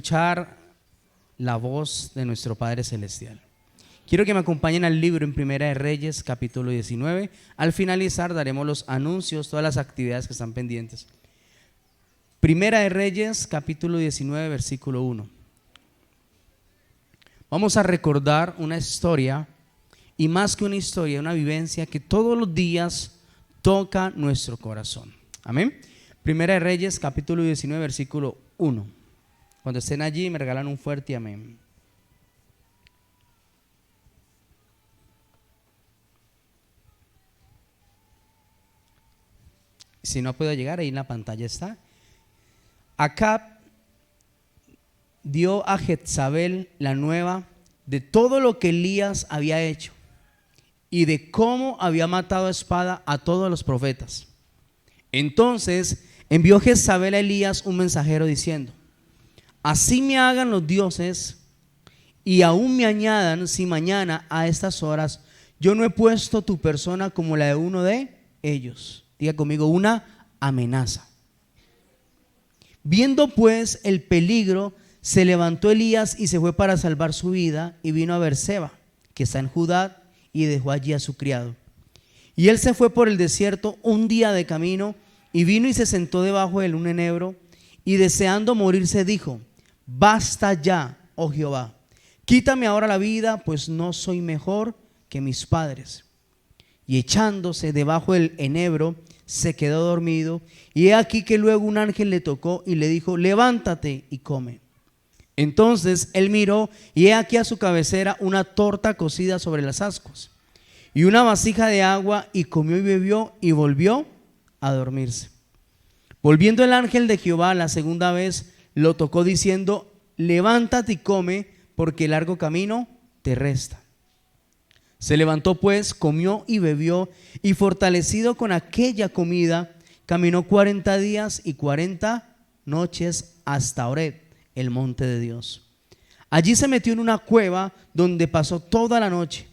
escuchar la voz de nuestro Padre Celestial. Quiero que me acompañen al libro en Primera de Reyes, capítulo 19. Al finalizar daremos los anuncios, todas las actividades que están pendientes. Primera de Reyes, capítulo 19, versículo 1. Vamos a recordar una historia, y más que una historia, una vivencia que todos los días toca nuestro corazón. Amén. Primera de Reyes, capítulo 19, versículo 1. Cuando estén allí me regalan un fuerte amén. Si no puedo llegar, ahí en la pantalla está. Acab dio a Jezabel la nueva de todo lo que Elías había hecho y de cómo había matado a espada a todos los profetas. Entonces envió Jezabel a Elías un mensajero diciendo: así me hagan los dioses y aún me añadan si mañana a estas horas yo no he puesto tu persona como la de uno de ellos. Diga conmigo: una amenaza. Viendo pues el peligro, se levantó Elías y se fue para salvar su vida, y vino a Beerseba, que está en Judá, y dejó allí a su criado. Y él se fue por el desierto un día de camino, y vino y se sentó debajo de un enebro, y deseando morirse dijo: basta ya, oh Jehová, quítame ahora la vida, pues no soy mejor que mis padres. Y echándose debajo del enebro, se quedó dormido, y he aquí que luego un ángel le tocó y le dijo: levántate y come. Entonces él miró, y he aquí a su cabecera una torta cocida sobre las ascuas y una vasija de agua, y comió y bebió y volvió a dormirse. Volviendo el ángel de Jehová la segunda vez, lo tocó diciendo: levántate y come, porque largo camino te resta. Se levantó pues, comió y bebió, y fortalecido con aquella comida, caminó 40 días y 40 noches hasta Horeb, el monte de Dios. Allí se metió en una cueva donde pasó toda la noche.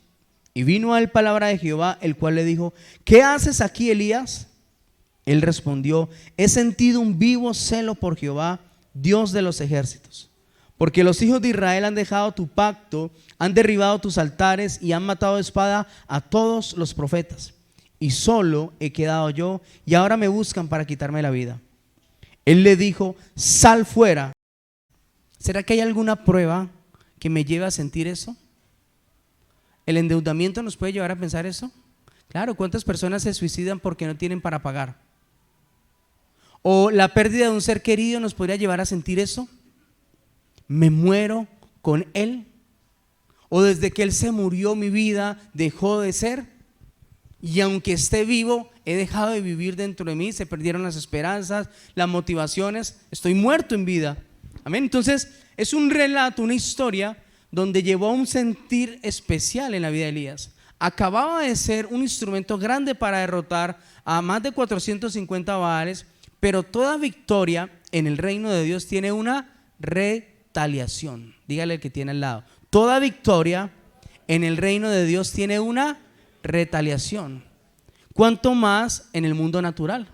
Y vino a él palabra de Jehová, el cual le dijo: ¿qué haces aquí, Elías? Él respondió: he sentido un vivo celo por Jehová, Dios de los ejércitos, porque los hijos de Israel han dejado tu pacto, han derribado tus altares y han matado de espada a todos los profetas, y solo he quedado yo, y ahora me buscan para quitarme la vida. Él le dijo: sal fuera. ¿Será que hay alguna prueba que me lleve a sentir eso? ¿El endeudamiento nos puede llevar a pensar eso? Claro, ¿cuántas personas se suicidan porque no tienen para pagar? ¿O la pérdida de un ser querido nos podría llevar a sentir eso? ¿Me muero con él? ¿O desde que él se murió mi vida dejó de ser? Y aunque esté vivo, he dejado de vivir dentro de mí, se perdieron las esperanzas, las motivaciones, estoy muerto en vida. Amén. Entonces es un relato, una historia donde llevó a un sentir especial en la vida de Elías. Acababa de ser un instrumento grande para derrotar a más de 450 Baales, pero toda victoria en el reino de Dios tiene una retaliación. Dígale al que tiene al lado: toda victoria en el reino de Dios tiene una retaliación. ¿Cuánto más en el mundo natural?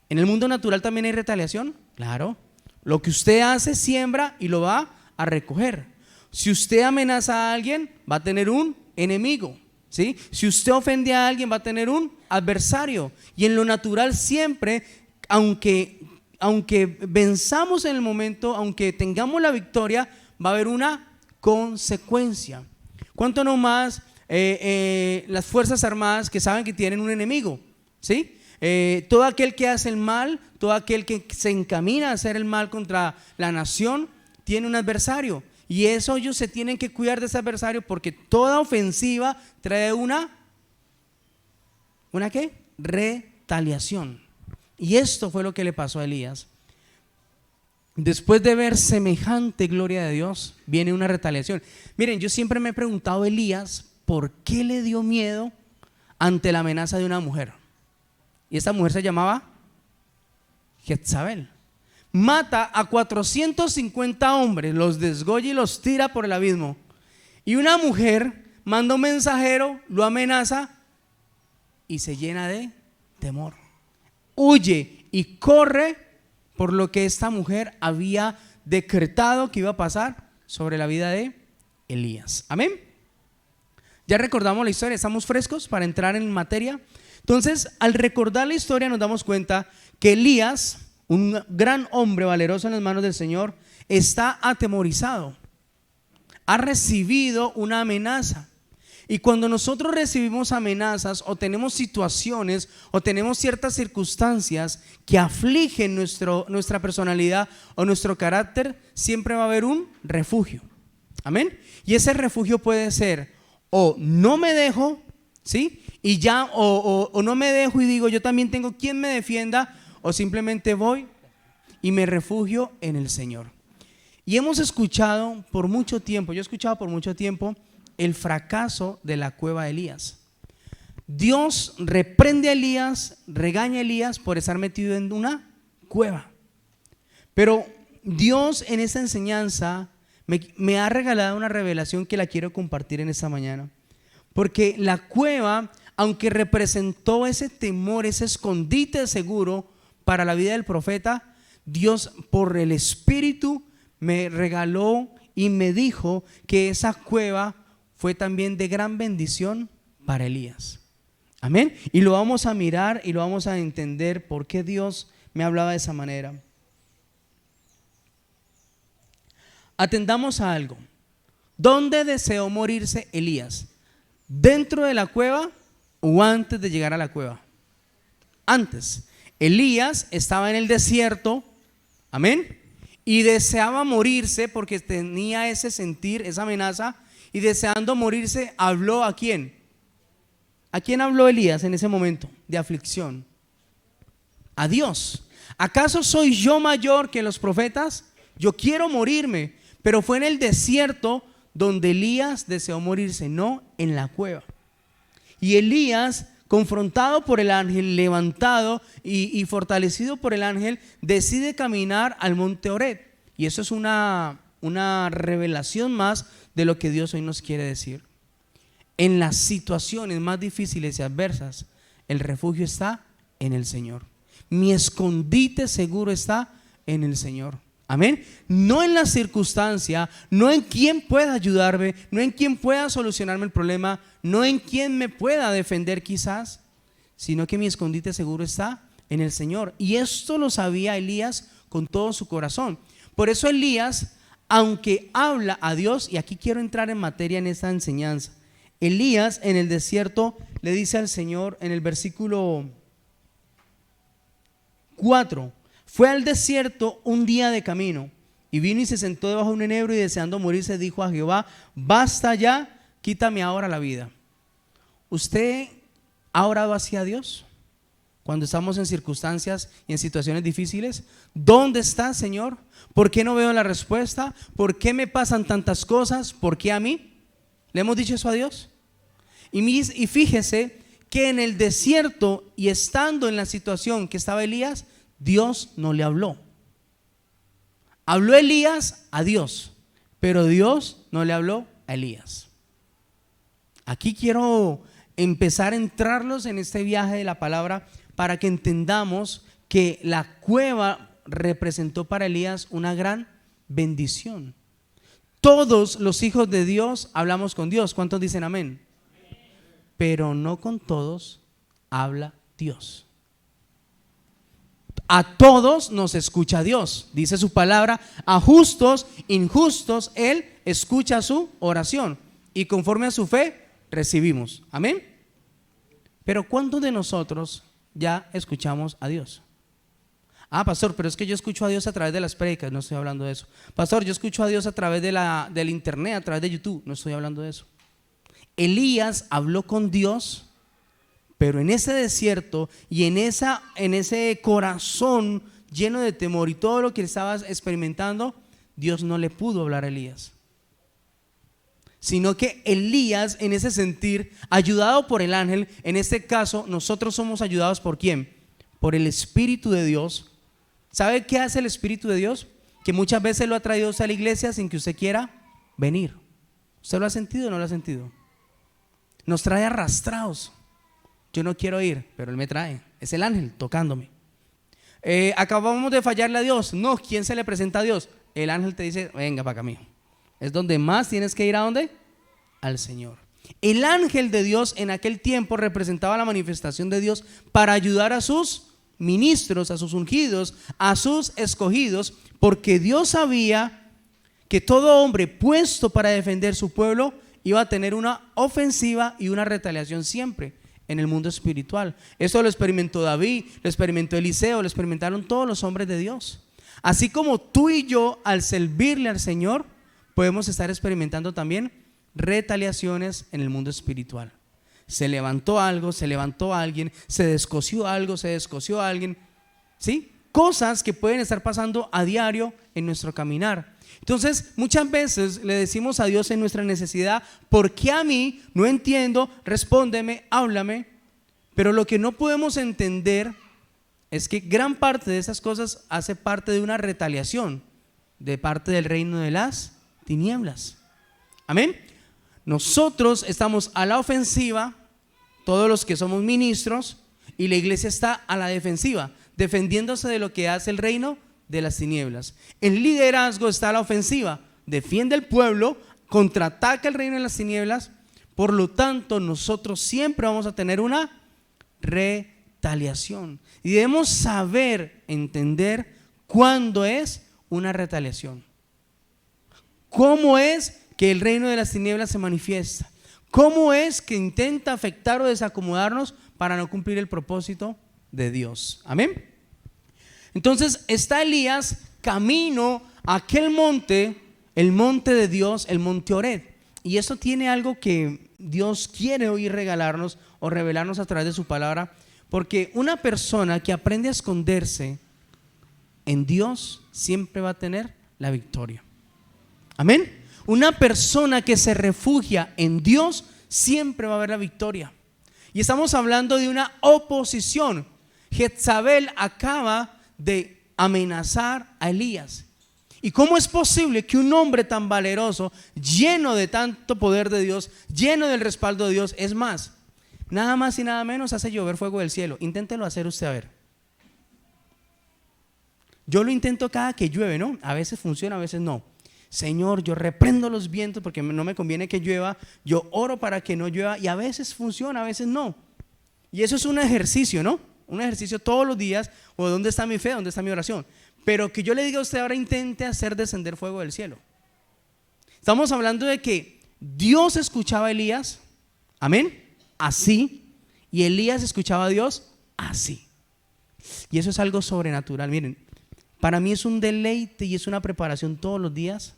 ¿En el mundo natural también hay retaliación? Claro. Lo que usted hace, siembra y lo va a recoger. Si usted amenaza a alguien, va a tener un enemigo, ¿sí? Si usted ofende a alguien, va a tener un adversario. Y en lo natural siempre, aunque venzamos en el momento, aunque tengamos la victoria, va a haber una consecuencia. ¿Cuánto no más las Fuerzas Armadas, que saben que tienen un enemigo, ¿sí? Todo aquel que hace el mal, todo aquel que se encamina a hacer el mal contra la nación, tiene un adversario. Y eso ellos se tienen que cuidar de ese adversario, porque toda ofensiva trae ¿una qué? Retaliación. Y esto fue lo que le pasó a Elías. Después de ver semejante gloria de Dios, viene una retaliación. Miren, yo siempre me he preguntado a Elías, ¿por qué le dio miedo ante la amenaza de una mujer? Y esta mujer se llamaba Jezabel. Mata a 450 hombres, los desgolla y los tira por el abismo. Y una mujer manda un mensajero, lo amenaza y se llena de temor. Huye y corre por lo que esta mujer había decretado que iba a pasar sobre la vida de Elías. Amén. Ya recordamos la historia, estamos frescos para entrar en materia. Entonces, al recordar la historia nos damos cuenta que Elías, un gran hombre valeroso en las manos del Señor, está atemorizado, ha recibido una amenaza. Y cuando nosotros recibimos amenazas o tenemos situaciones o tenemos ciertas circunstancias que afligen nuestra personalidad o nuestro carácter, siempre va a haber un refugio. Amén. Y ese refugio puede ser o no me dejo, ¿sí? Y ya, o no me dejo y digo yo también tengo quien me defienda, o simplemente voy y me refugio en el Señor. Y hemos escuchado por mucho tiempo, yo he escuchado por mucho tiempo el fracaso de la cueva de Elías. Dios reprende a Elías, regaña a Elías por estar metido en una cueva. Pero Dios en esta enseñanza me ha regalado una revelación que la quiero compartir en esta mañana. Porque la cueva, aunque representó ese temor, ese escondite seguro para la vida del profeta, Dios por el Espíritu me regaló y me dijo que esa cueva fue también de gran bendición para Elías. Amén. Y lo vamos a mirar y lo vamos a entender por qué Dios me hablaba de esa manera. Atendamos a algo. ¿Dónde deseó morirse Elías? ¿Dentro de la cueva o antes de llegar a la cueva? Antes. Elías estaba en el desierto, amén, y deseaba morirse porque tenía ese sentir, esa amenaza, y deseando morirse, ¿habló a quién? ¿A quién habló Elías en ese momento de aflicción? A Dios. ¿Acaso soy yo mayor que los profetas? Yo quiero morirme, pero fue en el desierto donde Elías deseó morirse, no en la cueva. Y Elías, confrontado por el ángel, levantado y fortalecido por el ángel, decide caminar al monte Horeb. Y eso es una revelación más de lo que Dios hoy nos quiere decir. En las situaciones más difíciles y adversas, el refugio está en el Señor. Mi escondite seguro está en el Señor. Amén. No en la circunstancia, no en quien pueda ayudarme, no en quien pueda solucionarme el problema, no en quien me pueda defender quizás, sino que mi escondite seguro está en el Señor. Y esto lo sabía Elías con todo su corazón. Por eso Elías, aunque habla a Dios, y aquí quiero entrar en materia en esta enseñanza, Elías en el desierto le dice al Señor en el versículo 4: fue al desierto un día de camino y vino y se sentó debajo de un enebro y deseando morirse dijo a Jehová: basta ya, quítame ahora la vida. ¿Usted ha orado así a Dios cuando estamos en circunstancias y en situaciones difíciles? ¿Dónde está, Señor? ¿Por qué no veo la respuesta? ¿Por qué me pasan tantas cosas? ¿Por qué a mí? ¿Le hemos dicho eso a Dios? Y fíjese que en el desierto y estando en la situación que estaba Elías, Dios no le habló. Habló Elías a Dios, pero Dios no le habló a Elías. Aquí quiero empezar a entrarlos en este viaje de la palabra para que entendamos que la cueva representó para Elías una gran bendición. Todos los hijos de Dios hablamos con Dios. ¿Cuántos dicen amén? Pero no con todos habla Dios. A todos nos escucha Dios. Dice su palabra: a justos, injustos, Él escucha su oración y conforme a su fe recibimos. Amén. Pero ¿cuántos de nosotros ya escuchamos a Dios? Ah, pastor, pero es que yo escucho a Dios a través de las prédicas. No estoy hablando de eso. Pastor, yo escucho a Dios a través del internet, a través de YouTube. No estoy hablando de eso. Elías habló con Dios, pero en ese desierto y en ese corazón lleno de temor y todo lo que estaba experimentando, Dios no le pudo hablar a Elías. Sino que Elías, en ese sentir, ayudado por el ángel, en este caso nosotros somos ayudados ¿por quién? Por el Espíritu de Dios. ¿Sabe qué hace el Espíritu de Dios? Que muchas veces lo ha traído a la iglesia sin que usted quiera venir. ¿Usted lo ha sentido o no lo ha sentido? Nos trae arrastrados. Yo no quiero ir, pero Él me trae. Es el ángel tocándome. Acabamos de fallarle a Dios. No, ¿quién se le presenta a Dios? el ángel te dice, venga para acá, mijo. Es donde más tienes que ir. ¿A dónde? Al Señor. El ángel de Dios en aquel tiempo representaba la manifestación de Dios para ayudar a sus ministros, a sus ungidos, a sus escogidos, porque Dios sabía que todo hombre puesto para defender su pueblo iba a tener una ofensiva y una retaliación siempre en el mundo espiritual. Eso lo experimentó David, lo experimentó Eliseo, lo experimentaron todos los hombres de Dios. Así como tú y yo, al servirle al Señor, podemos estar experimentando también retaliaciones en el mundo espiritual. Se levantó algo, se levantó alguien, se descosió algo, se descosió alguien, ¿sí? Cosas que pueden estar pasando a diario en nuestro caminar. Entonces, muchas veces le decimos a Dios en nuestra necesidad, ¿por qué a mí? No entiendo, respóndeme, háblame. Pero lo que no podemos entender es que gran parte de esas cosas hace parte de una retaliación de parte del reino de las tinieblas. Amén. Nosotros estamos a la ofensiva, todos los que somos ministros, y la iglesia está a la defensiva, defendiéndose de lo que hace el reino de las tinieblas. El liderazgo está a la ofensiva, defiende el pueblo, contraataca el reino de las tinieblas. Por lo tanto, nosotros siempre vamos a tener una retaliación, y debemos saber entender cuándo es una retaliación, cómo es que el reino de las tinieblas se manifiesta, cómo es que intenta afectar o desacomodarnos para no cumplir el propósito de Dios. Amén. Entonces está Elías camino a aquel monte, el monte de Dios, el monte Oreb. Y eso tiene algo que Dios quiere hoy regalarnos o revelarnos a través de su palabra, porque una persona que aprende a esconderse en Dios siempre va a tener la victoria. Amén. Una persona que se refugia en Dios siempre va a haber la victoria. Y estamos hablando de una oposición. Jezabel acaba de amenazar a Elías. ¿Y cómo es posible que un hombre tan valeroso, lleno de tanto poder de Dios, lleno del respaldo de Dios, es más y nada menos hace llover fuego del cielo? Inténtelo hacer usted a ver. Yo lo intento cada que llueve, ¿no? A veces funciona, a veces no. Señor, yo reprendo los vientos porque no me conviene que llueva. Yo oro para que no llueva, y a veces funciona, a veces no. Y eso es un ejercicio, ¿no? Un ejercicio todos los días. O ¿dónde está mi fe? ¿Dónde está mi oración? Pero que yo le diga a usted ahora, intente hacer descender fuego del cielo. Estamos hablando de que Dios escuchaba a Elías, amén, así, y Elías escuchaba a Dios así. Y eso es algo sobrenatural. Miren, para mí es un deleite y es una preparación todos los días,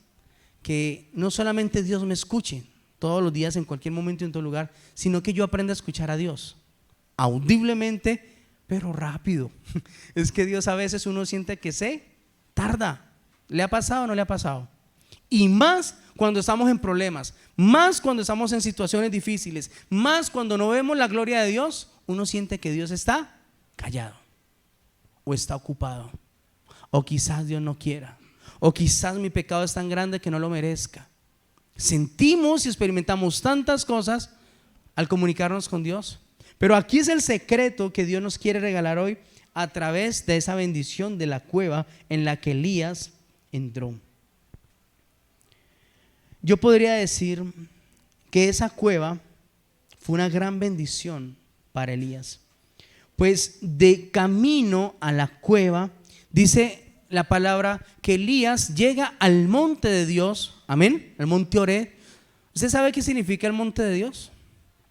que no solamente Dios me escuche todos los días, en cualquier momento y en todo lugar, sino que yo aprenda a escuchar a Dios audiblemente, pero rápido. Es que Dios a veces uno siente que se tarda. ¿Le ha pasado o no le ha pasado? Y más cuando estamos en problemas, más cuando estamos en situaciones difíciles, más cuando no vemos la gloria de Dios, uno siente que Dios está callado o está ocupado, o quizás Dios no quiera, o quizás mi pecado es tan grande que no lo merezca. Sentimos y experimentamos tantas cosas al comunicarnos con Dios. Pero aquí es el secreto que Dios nos quiere regalar hoy a través de esa bendición de la cueva en la que Elías entró. Yo podría decir que esa cueva fue una gran bendición para Elías, pues de camino a la cueva dice la palabra que Elías llega al monte de Dios, amén, el monte Oreb. ¿Usted sabe qué significa el monte de Dios?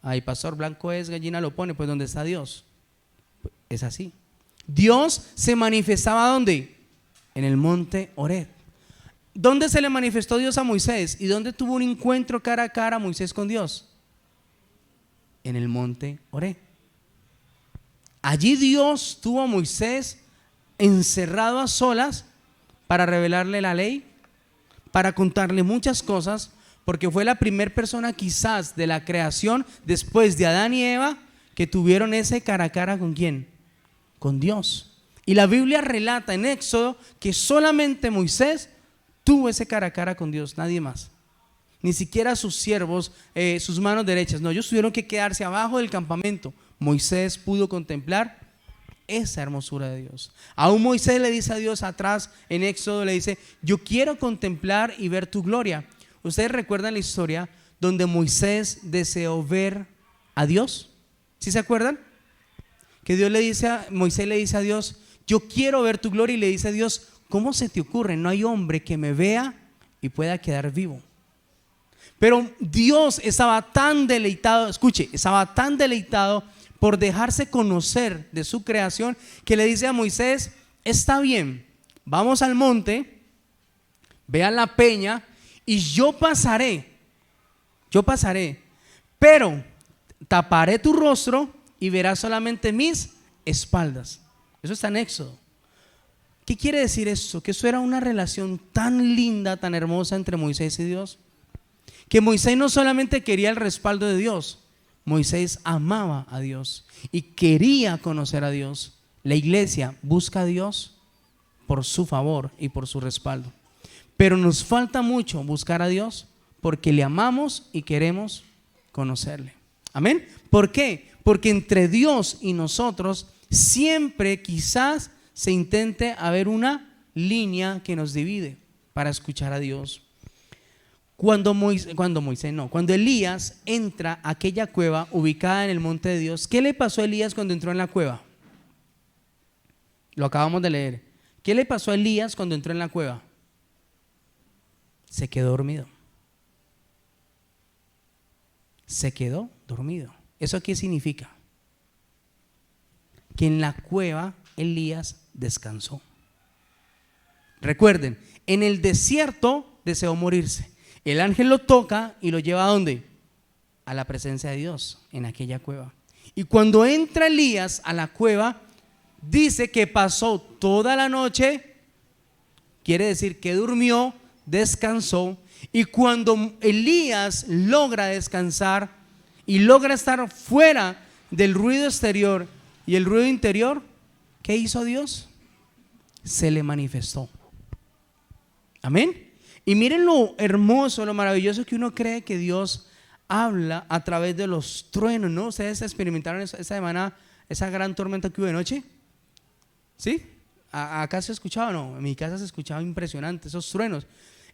Ay, pastor, blanco es, gallina lo pone. Pues ¿dónde está Dios? Es así. Dios se manifestaba ¿dónde? En el monte Oreb. ¿Dónde se le manifestó Dios a Moisés? ¿Y dónde tuvo un encuentro cara a cara Moisés con Dios? En el monte Oreb. Allí Dios tuvo a Moisés encerrado a solas para revelarle la ley, para contarle muchas cosas, porque fue la primera persona quizás de la creación después de Adán y Eva que tuvieron ese cara a cara ¿con quién? Con Dios. Y la Biblia relata en Éxodo que solamente Moisés tuvo ese cara a cara con Dios, nadie más. Ni siquiera sus siervos, sus manos derechas. No, ellos tuvieron que quedarse abajo del campamento. Moisés pudo contemplar esa hermosura de Dios. Aún Moisés le dice a Dios atrás en Éxodo, le dice: yo quiero contemplar y ver tu gloria. Ustedes recuerdan la historia donde Moisés deseó ver a Dios. ¿Sí se acuerdan? Que Moisés le dice a Dios: yo quiero ver tu gloria. Y le dice a Dios: ¿cómo se te ocurre? No hay hombre que me vea y pueda quedar vivo. Pero Dios estaba tan deleitado, escuche, estaba tan deleitado por dejarse conocer de su creación, que le dice a Moisés: está bien, vamos al monte, vean la peña, y yo pasaré, pero taparé tu rostro y verás solamente mis espaldas. Eso está en Éxodo. ¿Qué quiere decir eso? Que eso era una relación tan linda, tan hermosa entre Moisés y Dios, que Moisés no solamente quería el respaldo de Dios, Moisés amaba a Dios y quería conocer a Dios. La iglesia busca a Dios por su favor y por su respaldo, pero nos falta mucho buscar a Dios porque le amamos y queremos conocerle. Amén. ¿Por qué? Porque entre Dios y nosotros siempre quizás se intente haber una línea que nos divide para escuchar a Dios. Cuando Elías entra a aquella cueva ubicada en el monte de Dios, ¿qué le pasó a Elías cuando entró en la cueva? Lo acabamos de leer. ¿Qué le pasó a Elías cuando entró en la cueva? Se quedó dormido. Se quedó dormido. ¿Eso qué significa? Que en la cueva Elías descansó. Recuerden, en el desierto deseó morirse. El ángel lo toca y lo lleva ¿a dónde? A la presencia de Dios, en aquella cueva. Y cuando entra Elías a la cueva, dice que pasó toda la noche, quiere decir que durmió, descansó. Y cuando Elías logra descansar y logra estar fuera del ruido exterior y el ruido interior, ¿qué hizo Dios? Se le manifestó. Amén. Y miren lo hermoso, lo maravilloso que uno cree que Dios habla a través de los truenos, ¿no? ¿Ustedes experimentaron esa semana esa gran tormenta que hubo de noche? ¿Sí? ¿Acá se escuchaba? No, en mi casa se escuchaba impresionante esos truenos.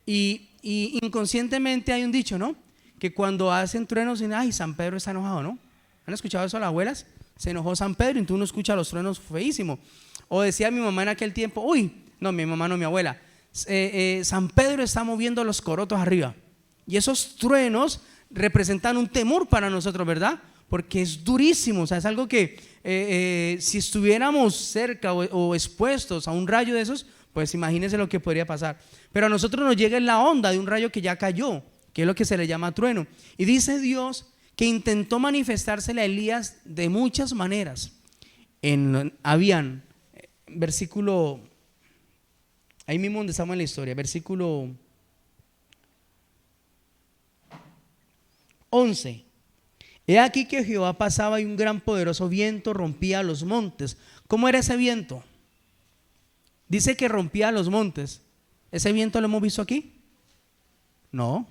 Y inconscientemente hay un dicho, ¿no? Que cuando hacen truenos dicen: ay, San Pedro está enojado, ¿no? ¿Han escuchado eso a las abuelas? Se enojó San Pedro, y entonces uno escucha los truenos feísimo. O decía mi mamá en aquel tiempo: uy, no, mi mamá no, mi abuela, San Pedro está moviendo los corotos arriba. Y esos truenos representan un temor para nosotros, ¿verdad? Porque es durísimo, o sea, es algo que si estuviéramos cerca o expuestos a un rayo de esos, pues imagínense lo que podría pasar. Pero a nosotros nos llega en la onda de un rayo que ya cayó, que es lo que se le llama trueno. Y dice Dios que intentó manifestársele a Elías de muchas maneras. Habían, versículo, ahí mismo donde estamos en la historia, versículo 11. He aquí que Jehová pasaba y un gran poderoso viento rompía los montes. ¿Cómo era ese viento? Dice que rompía los montes. ¿Ese viento lo hemos visto aquí? No.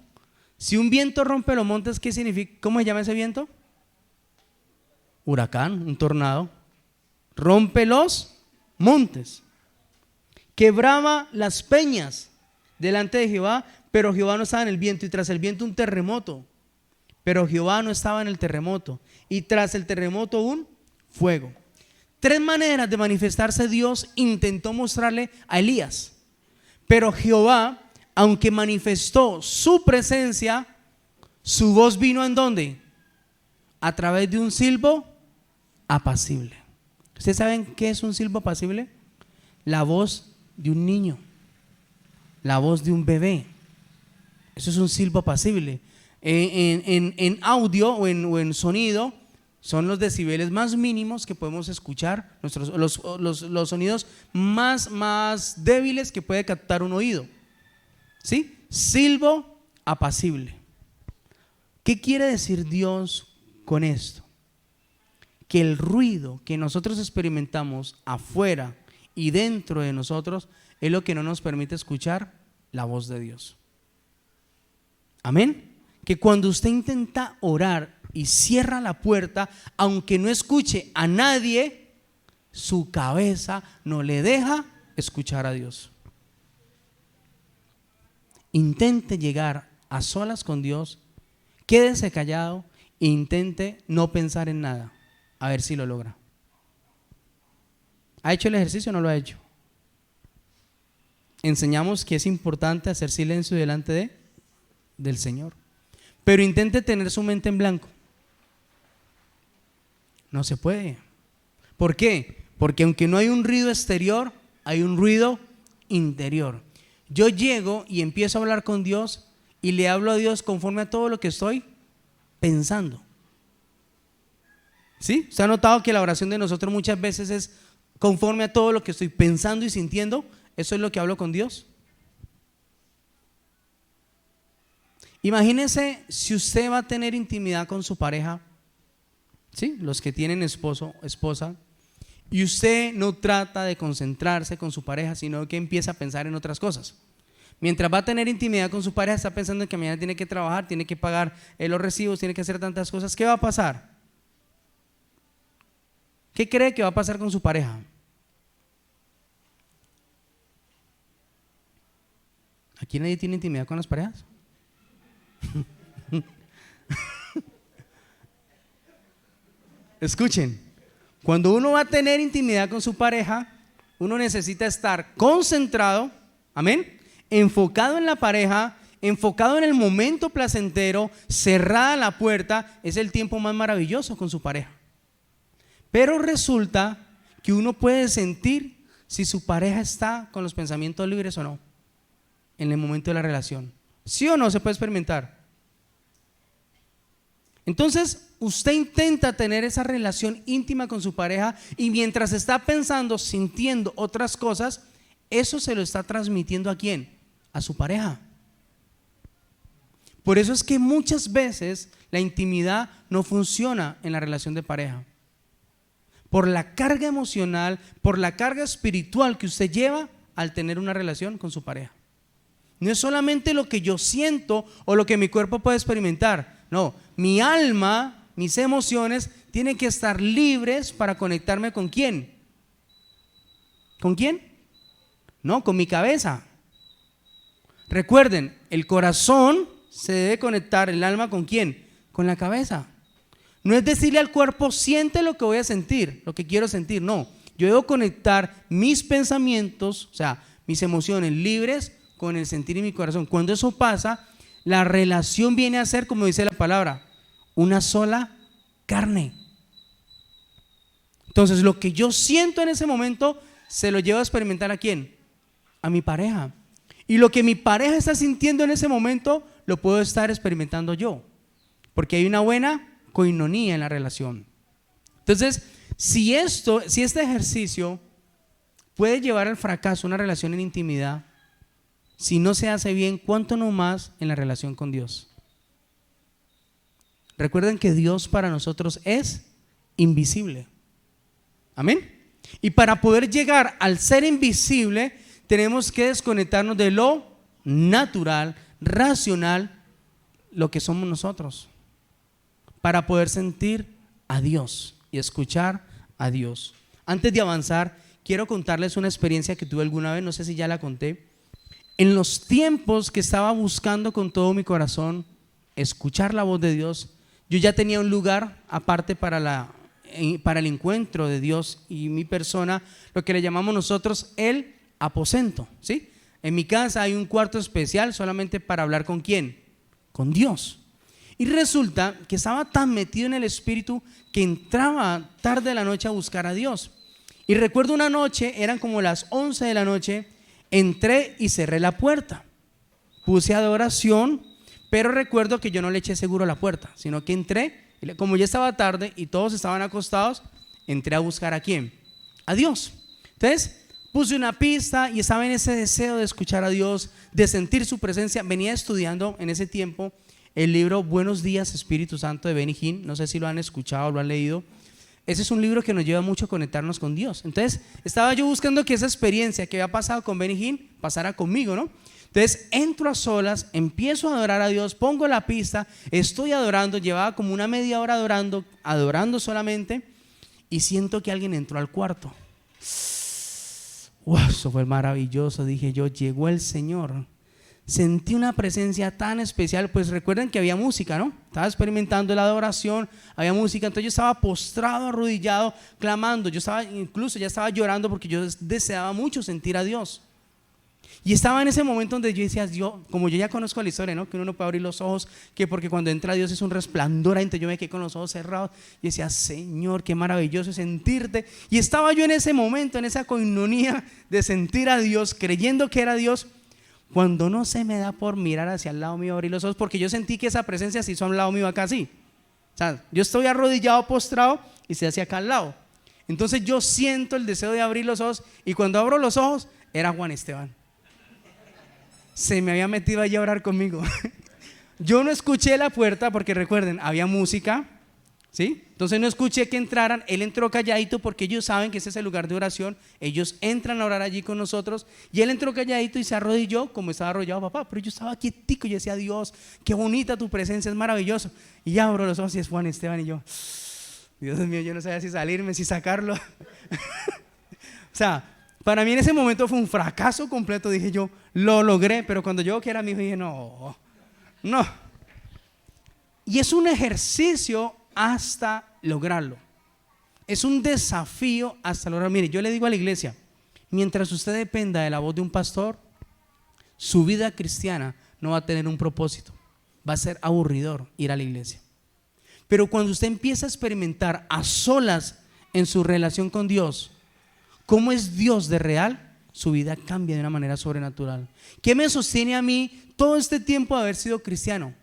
Si un viento rompe los montes, ¿qué significa? ¿Cómo se llama ese viento? Huracán, un tornado. Rompe los montes. Quebraba las peñas delante de Jehová, pero Jehová no estaba en el viento, y tras el viento un terremoto. Pero Jehová no estaba en el terremoto, y tras el terremoto un fuego. Tres maneras de manifestarse Dios intentó mostrarle a Elías. Pero Jehová, aunque manifestó su presencia, su voz vino ¿en dónde? A través de un silbo apacible. ¿Ustedes saben qué es un silbo apacible? La voz de un niño, la voz de un bebé. Eso es un silbo apacible. En audio o en sonido son los decibeles más mínimos que podemos escuchar, los sonidos más débiles que puede captar un oído. ¿Sí? Silbo apacible. ¿Qué quiere decir Dios con esto? Que el ruido que nosotros experimentamos afuera y dentro de nosotros es lo que no nos permite escuchar la voz de Dios. Amén. Que cuando usted intenta orar y cierra la puerta, aunque no escuche a nadie, su cabeza no le deja escuchar a Dios. Intente llegar a solas con Dios, quédese callado e intente no pensar en nada, a ver si lo logra. ¿Ha hecho el ejercicio o no lo ha hecho? Enseñamos que es importante hacer silencio delante del Señor, pero intente tener su mente en blanco. No se puede. ¿Por qué? Porque aunque no hay un ruido exterior, hay un ruido interior. Yo llego y empiezo a hablar con Dios y le hablo a Dios conforme a todo lo que estoy pensando. ¿Sí? ¿Usted ha notado que la oración de nosotros muchas veces es conforme a todo lo que estoy pensando y sintiendo? Eso es lo que hablo con Dios. Imagínese si usted va a tener intimidad con su pareja, ¿sí? Los que tienen esposo, esposa, y usted no trata de concentrarse con su pareja, sino que empieza a pensar en otras cosas. Mientras va a tener intimidad con su pareja, está pensando en que mañana tiene que trabajar, tiene que pagar los recibos, tiene que hacer tantas cosas. ¿Qué va a pasar? ¿Qué cree que va a pasar con su pareja? ¿Aquí nadie tiene intimidad con las parejas? Escuchen, cuando uno va a tener intimidad con su pareja, uno necesita estar concentrado, amén, enfocado en la pareja, enfocado en el momento placentero, cerrada la puerta. Es el tiempo más maravilloso con su pareja. Pero resulta que uno puede sentir si su pareja está con los pensamientos libres o no en el momento de la relación. ¿Sí o no se puede experimentar? Entonces usted intenta tener esa relación íntima con su pareja y mientras está pensando, sintiendo otras cosas, eso se lo está transmitiendo ¿a quién? A su pareja. Por eso es que muchas veces la intimidad no funciona en la relación de pareja, por la carga emocional, por la carga espiritual que usted lleva al tener una relación con su pareja. No es solamente lo que yo siento o lo que mi cuerpo puede experimentar. No, mi alma, mis emociones tienen que estar libres para conectarme ¿con quién? ¿Con quién? No, con mi cabeza. Recuerden, el corazón se debe conectar, el alma ¿con quién? Con la cabeza. No es decirle al cuerpo, siente lo que voy a sentir, lo que quiero sentir. No, yo debo conectar mis pensamientos, o sea, mis emociones libres con el sentir en mi corazón. Cuando eso pasa, la relación viene a ser, como dice la palabra, una sola carne. Entonces lo que yo siento en ese momento se lo llevo a experimentar ¿a quién? A mi pareja. Y lo que mi pareja está sintiendo en ese momento lo puedo estar experimentando yo, porque hay una buena coinonía en la relación. Entonces, si este ejercicio puede llevar al fracaso una relación en intimidad, si no se hace bien, ¿cuánto no más en la relación con Dios? Recuerden que Dios para nosotros es invisible. Amén. Y para poder llegar al ser invisible, tenemos que desconectarnos de lo natural, racional, lo que somos nosotros, para poder sentir a Dios y escuchar a Dios. Antes de avanzar, quiero contarles una experiencia que tuve alguna vez, no sé si ya la conté. En los tiempos que estaba buscando con todo mi corazón escuchar la voz de Dios, yo ya tenía un lugar aparte para el encuentro de Dios y mi persona, lo que le llamamos nosotros el aposento, ¿sí? En mi casa hay un cuarto especial solamente para hablar ¿con quién? Con Dios. Y resulta que estaba tan metido en el espíritu que entraba tarde de la noche a buscar a Dios. Y recuerdo una noche, eran como las 11 de la noche, entré y cerré la puerta, puse adoración, pero recuerdo que yo no le eché seguro a la puerta, sino que entré, como ya estaba tarde y todos estaban acostados, entré a buscar ¿a quién? A Dios. Entonces puse una pista y estaba en ese deseo de escuchar a Dios, de sentir su presencia. Venía estudiando en ese tiempo el libro Buenos Días Espíritu Santo de Benny Hinn, no sé si lo han escuchado o lo han leído. Ese es un libro que nos lleva mucho a conectarnos con Dios. Entonces estaba yo buscando que esa experiencia que había pasado con Benny Hinn pasara conmigo, ¿no? Entonces entro a solas, empiezo a adorar a Dios, pongo la pista, estoy adorando, llevaba como una media hora adorando solamente, y siento que alguien entró al cuarto. Wow, eso fue maravilloso. Dije yo, llegó el Señor. Sentí una presencia tan especial. Pues recuerden que había música, ¿no? Estaba experimentando la adoración, había música. Entonces yo estaba postrado, arrodillado, clamando. Incluso ya estaba llorando porque yo deseaba mucho sentir a Dios. Y estaba en ese momento donde yo decía, como yo ya conozco la historia, ¿no? Que uno no puede abrir los ojos, que porque cuando entra Dios es un resplandor. Entonces yo me quedé con los ojos cerrados y decía, Señor, qué maravilloso es sentirte. Y estaba yo en ese momento, en esa coinonía de sentir a Dios, creyendo que era Dios, cuando no se me da por mirar hacia el lado mío, abrir los ojos, porque yo sentí que esa presencia se hizo a un lado mío acá así. O sea, yo estoy arrodillado, postrado y se hacia acá al lado. Entonces yo siento el deseo de abrir los ojos y cuando abro los ojos era Juan Esteban. Se me había metido allí a orar conmigo. Yo no escuché la puerta porque recuerden, había música, ¿sí? Entonces no escuché que entraran. Él entró calladito porque ellos saben que ese es el lugar de oración. Ellos entran a orar allí con nosotros y él entró calladito y se arrodilló como estaba arrodillado papá. Pero yo estaba quietico y decía, Dios, qué bonita tu presencia, es maravilloso. Y ya abro los ojos y es Juan Esteban y yo, Dios mío, yo no sabía si salirme, si sacarlo. O sea, para mí en ese momento fue un fracaso completo. Dije yo, lo logré, pero cuando yo que era mi hijo dije, no. Y es un ejercicio hasta lograrlo. Es un desafío hasta lograrlo. Mire, yo le digo a la iglesia, mientras usted dependa de la voz de un pastor, su vida cristiana no va a tener un propósito. Va a ser aburridor ir a la iglesia. Pero cuando usted empieza a experimentar a solas en su relación con Dios, cómo es Dios de real, su vida cambia de una manera sobrenatural. ¿Qué me sostiene a mí todo este tiempo de haber sido cristiano?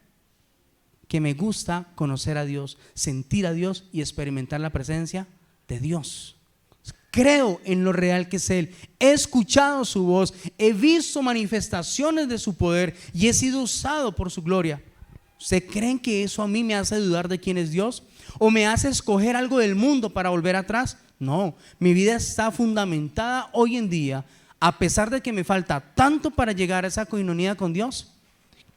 Que me gusta conocer a Dios, sentir a Dios y experimentar la presencia de Dios. Creo en lo real que es Él. He escuchado su voz, he visto manifestaciones de su poder y he sido usado por su gloria. ¿Ustedes creen que eso a mí me hace dudar de quién es Dios? ¿O me hace escoger algo del mundo para volver atrás? No, mi vida está fundamentada hoy en día, a pesar de que me falta tanto para llegar a esa coinonía con Dios.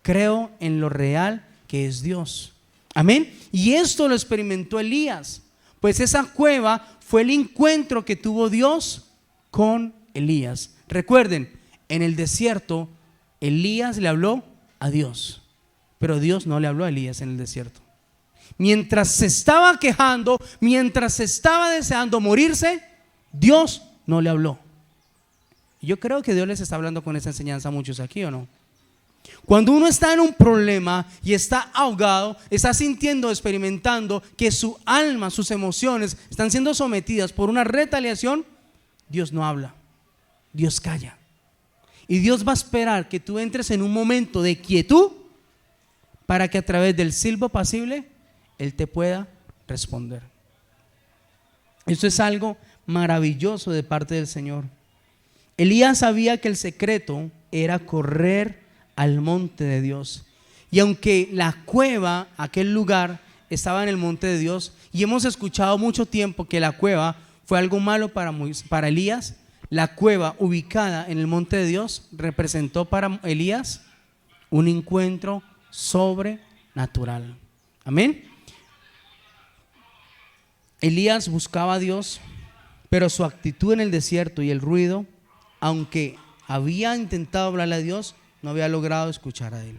Creo en lo real que es Dios. Amén. Y esto lo experimentó Elías, pues esa cueva fue el encuentro que tuvo Dios con Elías. Recuerden, en el desierto Elías le habló a Dios, pero Dios no le habló a Elías en el desierto. Mientras se estaba quejando, mientras se estaba deseando morirse, Dios no le habló. Yo creo que Dios les está hablando con esa enseñanza a muchos aquí, ¿o no? Cuando uno está en un problema y está ahogado, está sintiendo, experimentando que su alma, sus emociones están siendo sometidas por una retaliación, Dios no habla, Dios calla. Y Dios va a esperar que tú entres en un momento de quietud para que a través del silbo pasible Él te pueda responder. Esto es algo maravilloso de parte del Señor. Elías sabía que el secreto era correr al monte de Dios. Y aunque la cueva, aquel lugar, estaba en el monte de Dios, y hemos escuchado mucho tiempo que la cueva fue algo malo para Elías, la cueva ubicada en el monte de Dios representó para Elías un encuentro sobrenatural. Amén. Elías buscaba a Dios, pero su actitud en el desierto y el ruido, aunque había intentado hablarle a Dios, no había logrado escuchar a Él.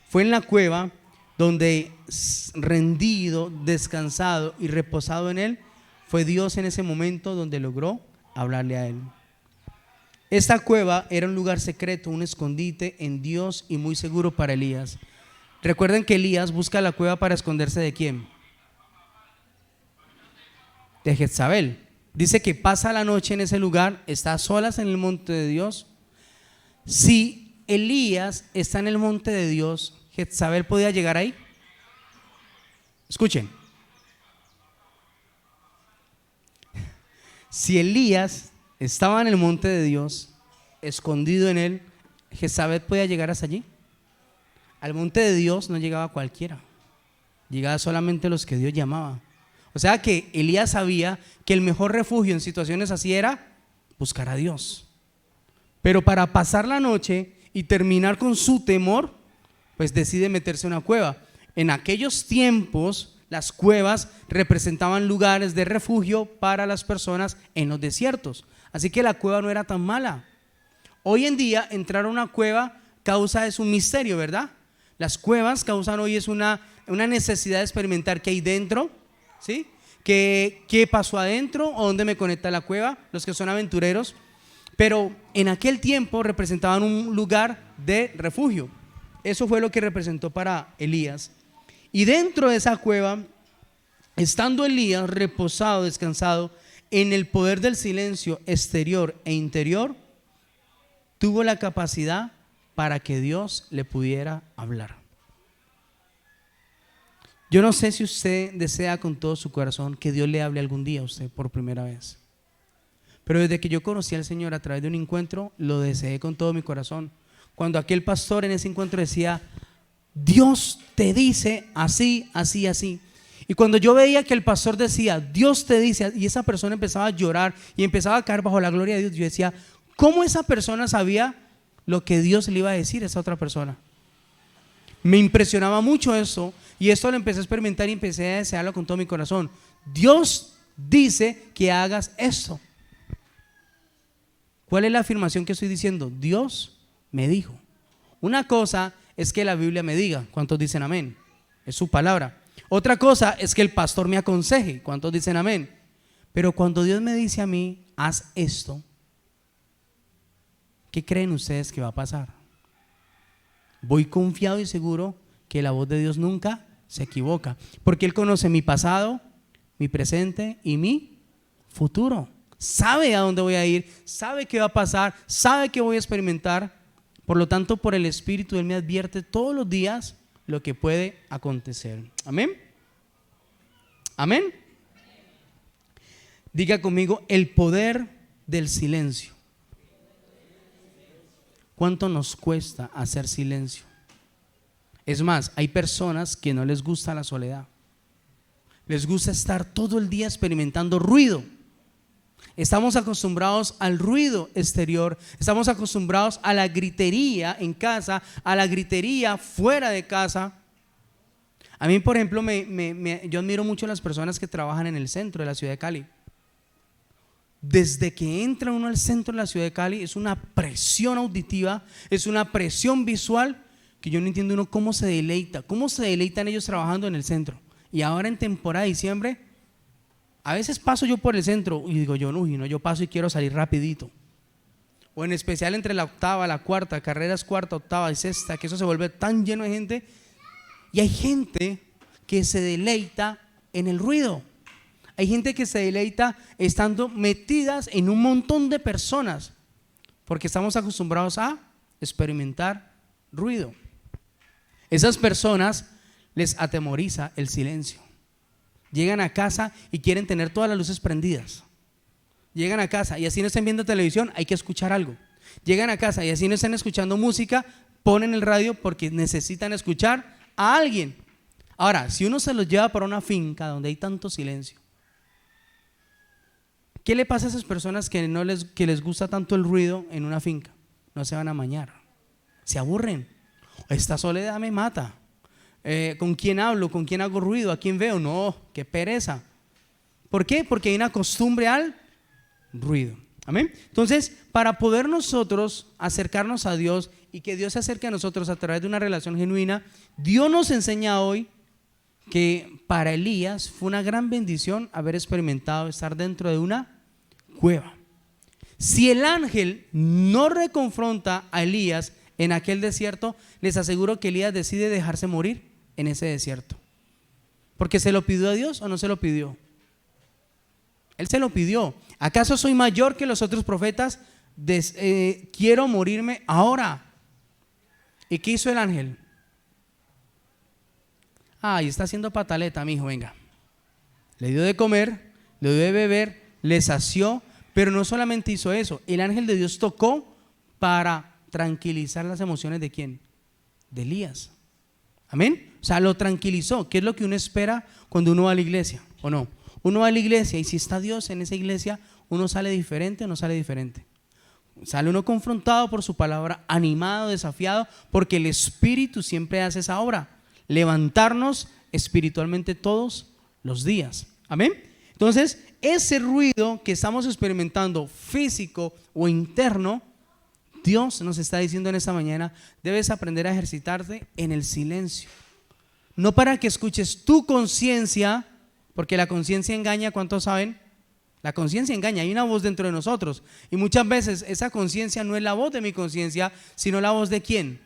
Fue en la cueva donde, rendido, descansado y reposado en Él, fue Dios en ese momento donde logró hablarle a Él. Esta cueva era un lugar secreto, un escondite en Dios y muy seguro para Elías. Recuerden que Elías busca la cueva para esconderse ¿de quién? De Jezabel. Dice que pasa la noche en ese lugar, está a solas en el monte de Dios. Si Elías está en el monte de Dios, ¿Jezabel podía llegar ahí? Escuchen. Si Elías estaba en el monte de Dios, escondido en él, ¿Jezabel podía llegar hasta allí? Al monte de Dios no llegaba cualquiera, llegaba solamente los que Dios llamaba. O sea que Elías sabía que el mejor refugio en situaciones así era buscar a Dios. Pero para pasar la noche y terminar con su temor, pues decide meterse en una cueva. En aquellos tiempos las cuevas representaban lugares de refugio para las personas en los desiertos. Así que la cueva no era tan mala. Hoy en día entrar a una cueva es un misterio, ¿verdad? Las cuevas causan hoy es una necesidad de experimentar qué hay dentro, ¿sí? ¿Qué pasó adentro o dónde me conecta la cueva? Los que son aventureros. Pero en aquel tiempo representaban un lugar de refugio. Eso fue lo que representó para Elías. Y dentro de esa cueva, estando Elías reposado, descansado, en el poder del silencio exterior e interior, tuvo la capacidad para que Dios le pudiera hablar. Yo no sé si usted desea con todo su corazón que Dios le hable algún día a usted por primera vez. Pero desde que yo conocí al Señor a través de un encuentro, lo deseé con todo mi corazón. Cuando aquel pastor en ese encuentro decía, Dios te dice así, así, así. Y cuando yo veía que el pastor decía, Dios te dice, y esa persona empezaba a llorar y empezaba a caer bajo la gloria de Dios, yo decía, ¿cómo esa persona sabía lo que Dios le iba a decir a esa otra persona? Me impresionaba mucho eso, y esto lo empecé a experimentar y empecé a desearlo con todo mi corazón. Dios dice que hagas esto. ¿Cuál es la afirmación que estoy diciendo? Dios me dijo. Una cosa es que la Biblia me diga. ¿Cuántos dicen amén? Es su palabra. Otra cosa es que el pastor me aconseje. ¿Cuántos dicen amén? Pero cuando Dios me dice a mí, haz esto, ¿qué creen ustedes que va a pasar? Voy confiado y seguro que la voz de Dios nunca se equivoca, porque Él conoce mi pasado, mi presente y mi futuro. Sabe a dónde voy a ir, sabe qué va a pasar, sabe qué voy a experimentar. Por lo tanto, por el Espíritu Él me advierte todos los días lo que puede acontecer. Amén. Amén. Diga conmigo, el poder del silencio. ¿Cuánto nos cuesta hacer silencio? Es más, hay personas que no les gusta la soledad. Les gusta estar todo el día experimentando ruido. Estamos acostumbrados al ruido exterior, estamos acostumbrados a la gritería en casa, a la gritería fuera de casa. A mí, por ejemplo, yo admiro mucho a las personas que trabajan en el centro de la ciudad de Cali. Desde que entra uno al centro de la ciudad de Cali es una presión auditiva, es una presión visual que yo no entiendo uno cómo se deleitan ellos trabajando en el centro. Y ahora en temporada de diciembre, a veces paso yo por el centro y digo yo, no, yo paso y quiero salir rapidito. O en especial entre la octava, la cuarta, carreras cuarta, octava y sexta, que eso se vuelve tan lleno de gente. Y hay gente que se deleita en el ruido. Hay gente que se deleita estando metidas en un montón de personas, porque estamos acostumbrados a experimentar ruido. Esas personas les atemoriza el silencio. Llegan a casa y quieren tener todas las luces prendidas. Llegan a casa y así no estén viendo televisión, hay que escuchar algo. Llegan a casa y así no estén escuchando música, ponen el radio porque necesitan escuchar a alguien. Ahora, si uno se los lleva para una finca donde hay tanto silencio, ¿qué le pasa a esas personas que les gusta tanto el ruido en una finca? No se van a bañar, se aburren. Esta soledad me mata. ¿Con quién hablo? ¿Con quién hago ruido? ¿A quién veo? No, qué pereza. ¿Por qué? Porque hay una costumbre al ruido. Amén. Entonces, para poder nosotros acercarnos a Dios y que Dios se acerque a nosotros a través de una relación genuina, Dios nos enseña hoy que para Elías fue una gran bendición haber experimentado estar dentro de una cueva. Si el ángel no reconfronta a Elías en aquel desierto, les aseguro que Elías decide dejarse morir en ese desierto. ¿Porque se lo pidió a Dios o no se lo pidió? Él se lo pidió. ¿Acaso soy mayor que los otros profetas? Quiero morirme ahora. ¿Y qué hizo el ángel? Y está haciendo pataleta, mi hijo, venga. Le dio de comer, le dio de beber, le sació, pero no solamente hizo eso. El ángel de Dios tocó para tranquilizar las emociones ¿de quién? De Elías. Amén. O sea, lo tranquilizó. ¿Qué es lo que uno espera cuando uno va a la iglesia? ¿O no? Uno va a la iglesia y si está Dios en esa iglesia, uno sale diferente o no sale diferente. Sale uno confrontado por su palabra, animado, desafiado, porque el Espíritu siempre hace esa obra, levantarnos espiritualmente todos los días. Amén. Entonces, ese ruido que estamos experimentando, físico o interno, Dios nos está diciendo en esta mañana, debes aprender a ejercitarte en el silencio. No para que escuches tu conciencia, porque la conciencia engaña, ¿cuántos saben? La conciencia engaña, hay una voz dentro de nosotros. Y muchas veces esa conciencia no es la voz de mi conciencia, sino la voz de ¿quién?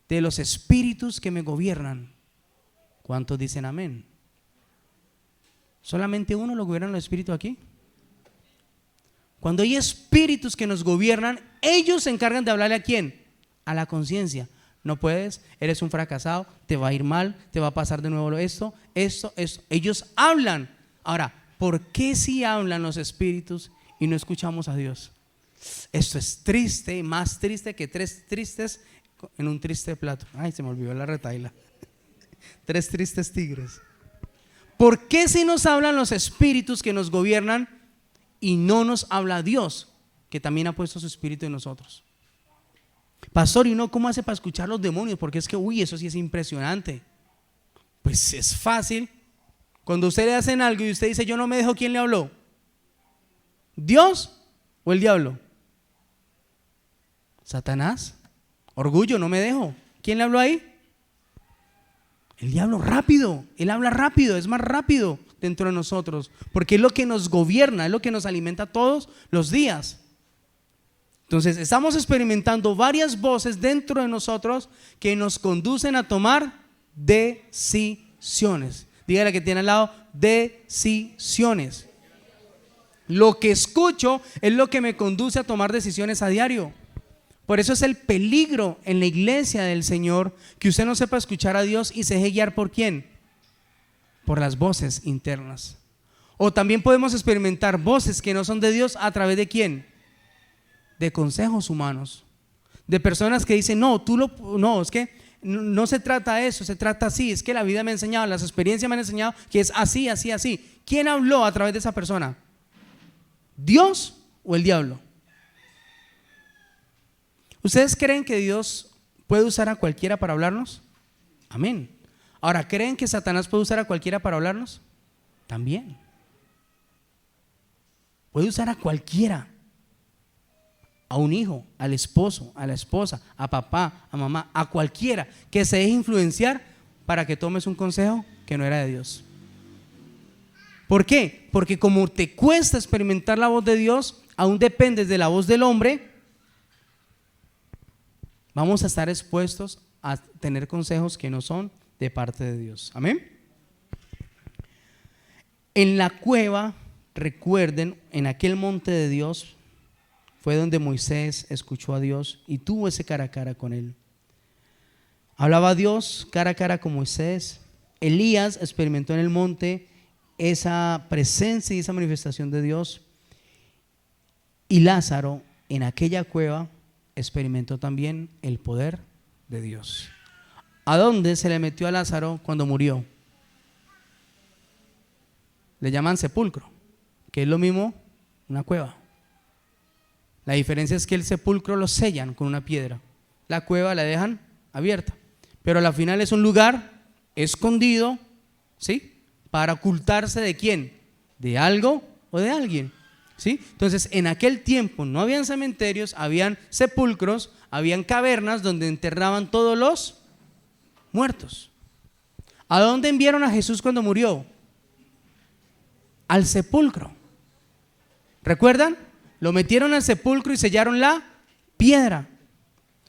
De los espíritus que me gobiernan. ¿Cuántos dicen amén? ¿Solamente uno lo gobiernan los espíritus aquí? Cuando hay espíritus que nos gobiernan, ellos se encargan de hablarle ¿a quién? A la conciencia. No puedes, eres un fracasado, te va a ir mal, te va a pasar de nuevo esto. Ellos hablan. Ahora, ¿por qué si hablan los espíritus y no escuchamos a Dios? Esto es triste, más triste que 3 tristes en un triste plato. Ay, se me olvidó la retaila. 3 tristes tigres. ¿Por qué si nos hablan los espíritus que nos gobiernan y no nos habla Dios, que también ha puesto su espíritu en nosotros? Pastor, ¿y uno cómo hace para escuchar los demonios? Porque es que, eso sí es impresionante. Pues es fácil. Cuando usted le hacen algo y usted dice, yo no me dejo, ¿quién le habló? ¿Dios o el diablo? ¿Satanás? Orgullo, no me dejo. ¿Quién le habló ahí? El diablo. Rápido, él habla rápido, es más rápido dentro de nosotros, porque es lo que nos gobierna, es lo que nos alimenta todos los días. Entonces estamos experimentando varias voces dentro de nosotros que nos conducen a tomar decisiones. Dígale que tiene al lado, decisiones. Lo que escucho es lo que me conduce a tomar decisiones a diario. Por eso es el peligro en la iglesia del Señor, que usted no sepa escuchar a Dios y se deje guiar ¿por quién? Por las voces internas. O también podemos experimentar voces que no son de Dios a través de ¿quién? De consejos humanos, de personas que dicen, no, es que no se trata de eso, se trata así, es que la vida me ha enseñado, las experiencias me han enseñado que es así, así, así. ¿Quién habló a través de esa persona? ¿Dios o el diablo? ¿Ustedes creen que Dios puede usar a cualquiera para hablarnos? Amén. Ahora, ¿creen que Satanás puede usar a cualquiera para hablarnos? También. Puede usar a cualquiera. A un hijo, al esposo, a la esposa, a papá, a mamá, a cualquiera que se deje influenciar para que tomes un consejo que no era de Dios. ¿Por qué? Porque como te cuesta experimentar la voz de Dios, aún dependes de la voz del hombre, vamos a estar expuestos a tener consejos que no son de parte de Dios. Amén. En la cueva, recuerden, en aquel monte de Dios fue donde Moisés escuchó a Dios y tuvo ese cara a cara con él. Hablaba a Dios cara a cara con Moisés. Elías experimentó en el monte esa presencia y esa manifestación de Dios. Y Lázaro en aquella cueva experimentó también el poder de Dios. ¿A dónde se le metió a Lázaro cuando murió? Le llaman sepulcro, que es lo mismo una cueva. La diferencia es que el sepulcro lo sellan con una piedra, la cueva la dejan abierta, pero al final es un lugar escondido, ¿sí? Para ocultarse ¿de quién? De algo o de alguien, ¿sí? Entonces en aquel tiempo no habían cementerios, habían sepulcros, habían cavernas donde enterraban todos los muertos. ¿A dónde enviaron a Jesús cuando murió? Al sepulcro. ¿Recuerdan? Lo metieron al sepulcro y sellaron la piedra.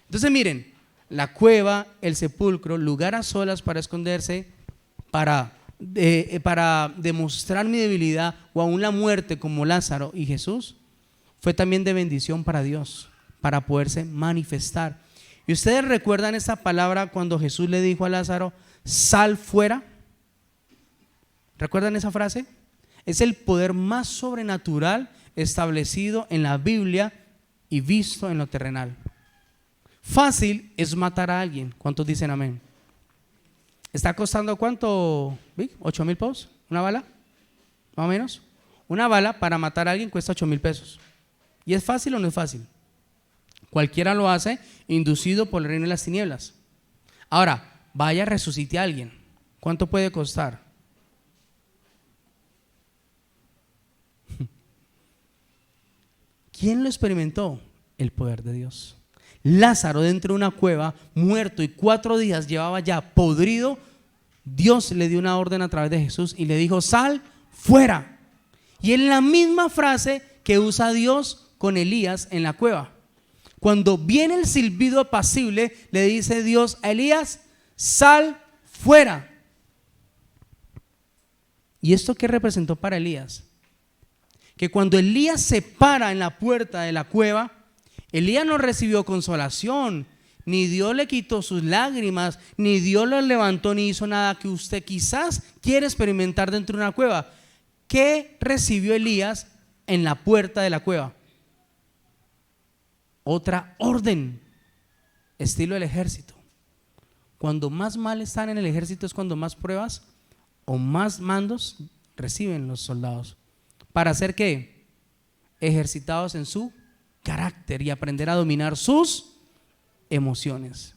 Entonces miren, la cueva, el sepulcro, lugar a solas para esconderse, para demostrar mi debilidad, o aún la muerte como Lázaro y Jesús, fue también de bendición para Dios, para poderse manifestar. Y ustedes recuerdan esa palabra cuando Jesús le dijo a Lázaro, sal fuera. ¿Recuerdan esa frase? Es el poder más sobrenatural establecido en la Biblia y visto en lo terrenal. Fácil es matar a alguien. ¿Cuántos dicen amén? ¿Está costando cuánto? ¿8,000 pesos? ¿Una bala? ¿Más o menos? Una bala para matar a alguien cuesta 8,000 pesos. ¿Y es fácil o no es fácil? Cualquiera lo hace inducido por el reino de las tinieblas. Ahora, vaya, resucite a alguien. ¿Cuánto puede costar? ¿Quién lo experimentó? El poder de Dios. Lázaro, dentro de una cueva, muerto y 4 días llevaba ya podrido. Dios le dio una orden a través de Jesús y le dijo: sal fuera. Y es la misma frase que usa Dios con Elías en la cueva. Cuando viene el silbido apacible, le dice Dios a Elías: sal fuera. ¿Y esto qué representó para Elías? Que cuando Elías se para en la puerta de la cueva, Elías no recibió consolación, ni Dios le quitó sus lágrimas, ni Dios lo levantó, ni hizo nada que usted quizás quiere experimentar dentro de una cueva. ¿Qué recibió Elías en la puerta de la cueva? Otra orden, estilo del ejército. Cuando más mal están en el ejército es cuando más pruebas o más mandos reciben los soldados. ¿Para hacer qué? Ejercitados en su carácter y aprender a dominar sus emociones.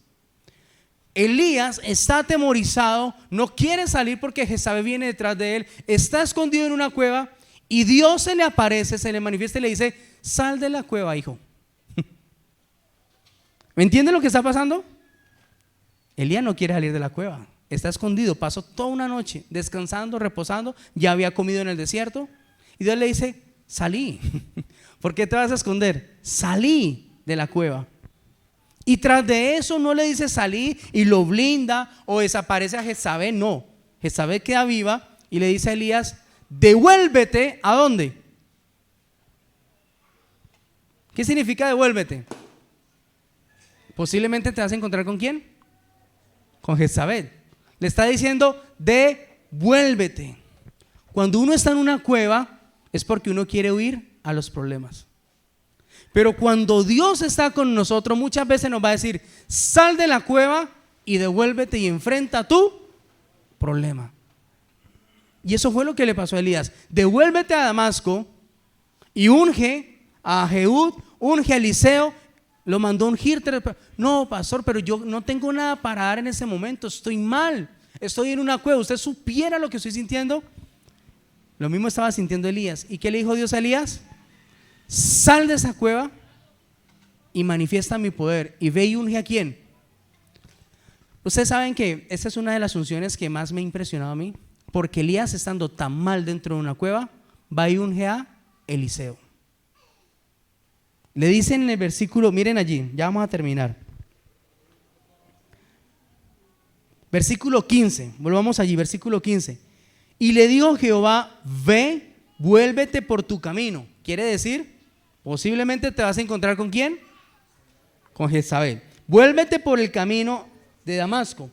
Elías está atemorizado, no quiere salir porque Jezabel viene detrás de él, está escondido en una cueva y Dios se le aparece, se le manifiesta y le dice: sal de la cueva, hijo. ¿Me entienden lo que está pasando? Elías no quiere salir de la cueva, está escondido, pasó toda una noche descansando, reposando, ya había comido en el desierto y Dios le dice: salí. ¿Por qué te vas a esconder? Salí de la cueva. Y tras de eso no le dice salí y lo blinda o desaparece a Jezabel, no. Jezabel queda viva y le dice a Elías: devuélvete. ¿A dónde? ¿Qué significa devuélvete? Posiblemente te vas a encontrar ¿con quién? Con Jezabel. Le está diciendo: devuélvete. Cuando uno está en una cueva es porque uno quiere huir a los problemas. Pero cuando Dios está con nosotros, muchas veces nos va a decir: sal de la cueva y devuélvete y enfrenta tu problema. Y eso fue lo que le pasó a Elías. Devuélvete a Damasco y unge a Jehud, unge a Eliseo. Lo mandó a ungir. No, pastor, pero yo no tengo nada para dar en ese momento, estoy mal, estoy en una cueva. ¿Usted supiera lo que estoy sintiendo? Lo mismo estaba sintiendo Elías. ¿Y qué le dijo Dios a Elías? Sal de esa cueva y manifiesta mi poder. Y ve y unge ¿a quién? Ustedes saben que esta es una de las unciones que más me ha impresionado a mí, porque Elías, estando tan mal dentro de una cueva, va y unge a Eliseo. Le dicen en el versículo, miren allí, ya vamos a terminar. Versículo 15, volvamos allí, versículo 15. Y le dijo Jehová: ve, vuélvete por tu camino. Quiere decir, posiblemente te vas a encontrar ¿con quién? Con Jezabel. Vuélvete por el camino de Damasco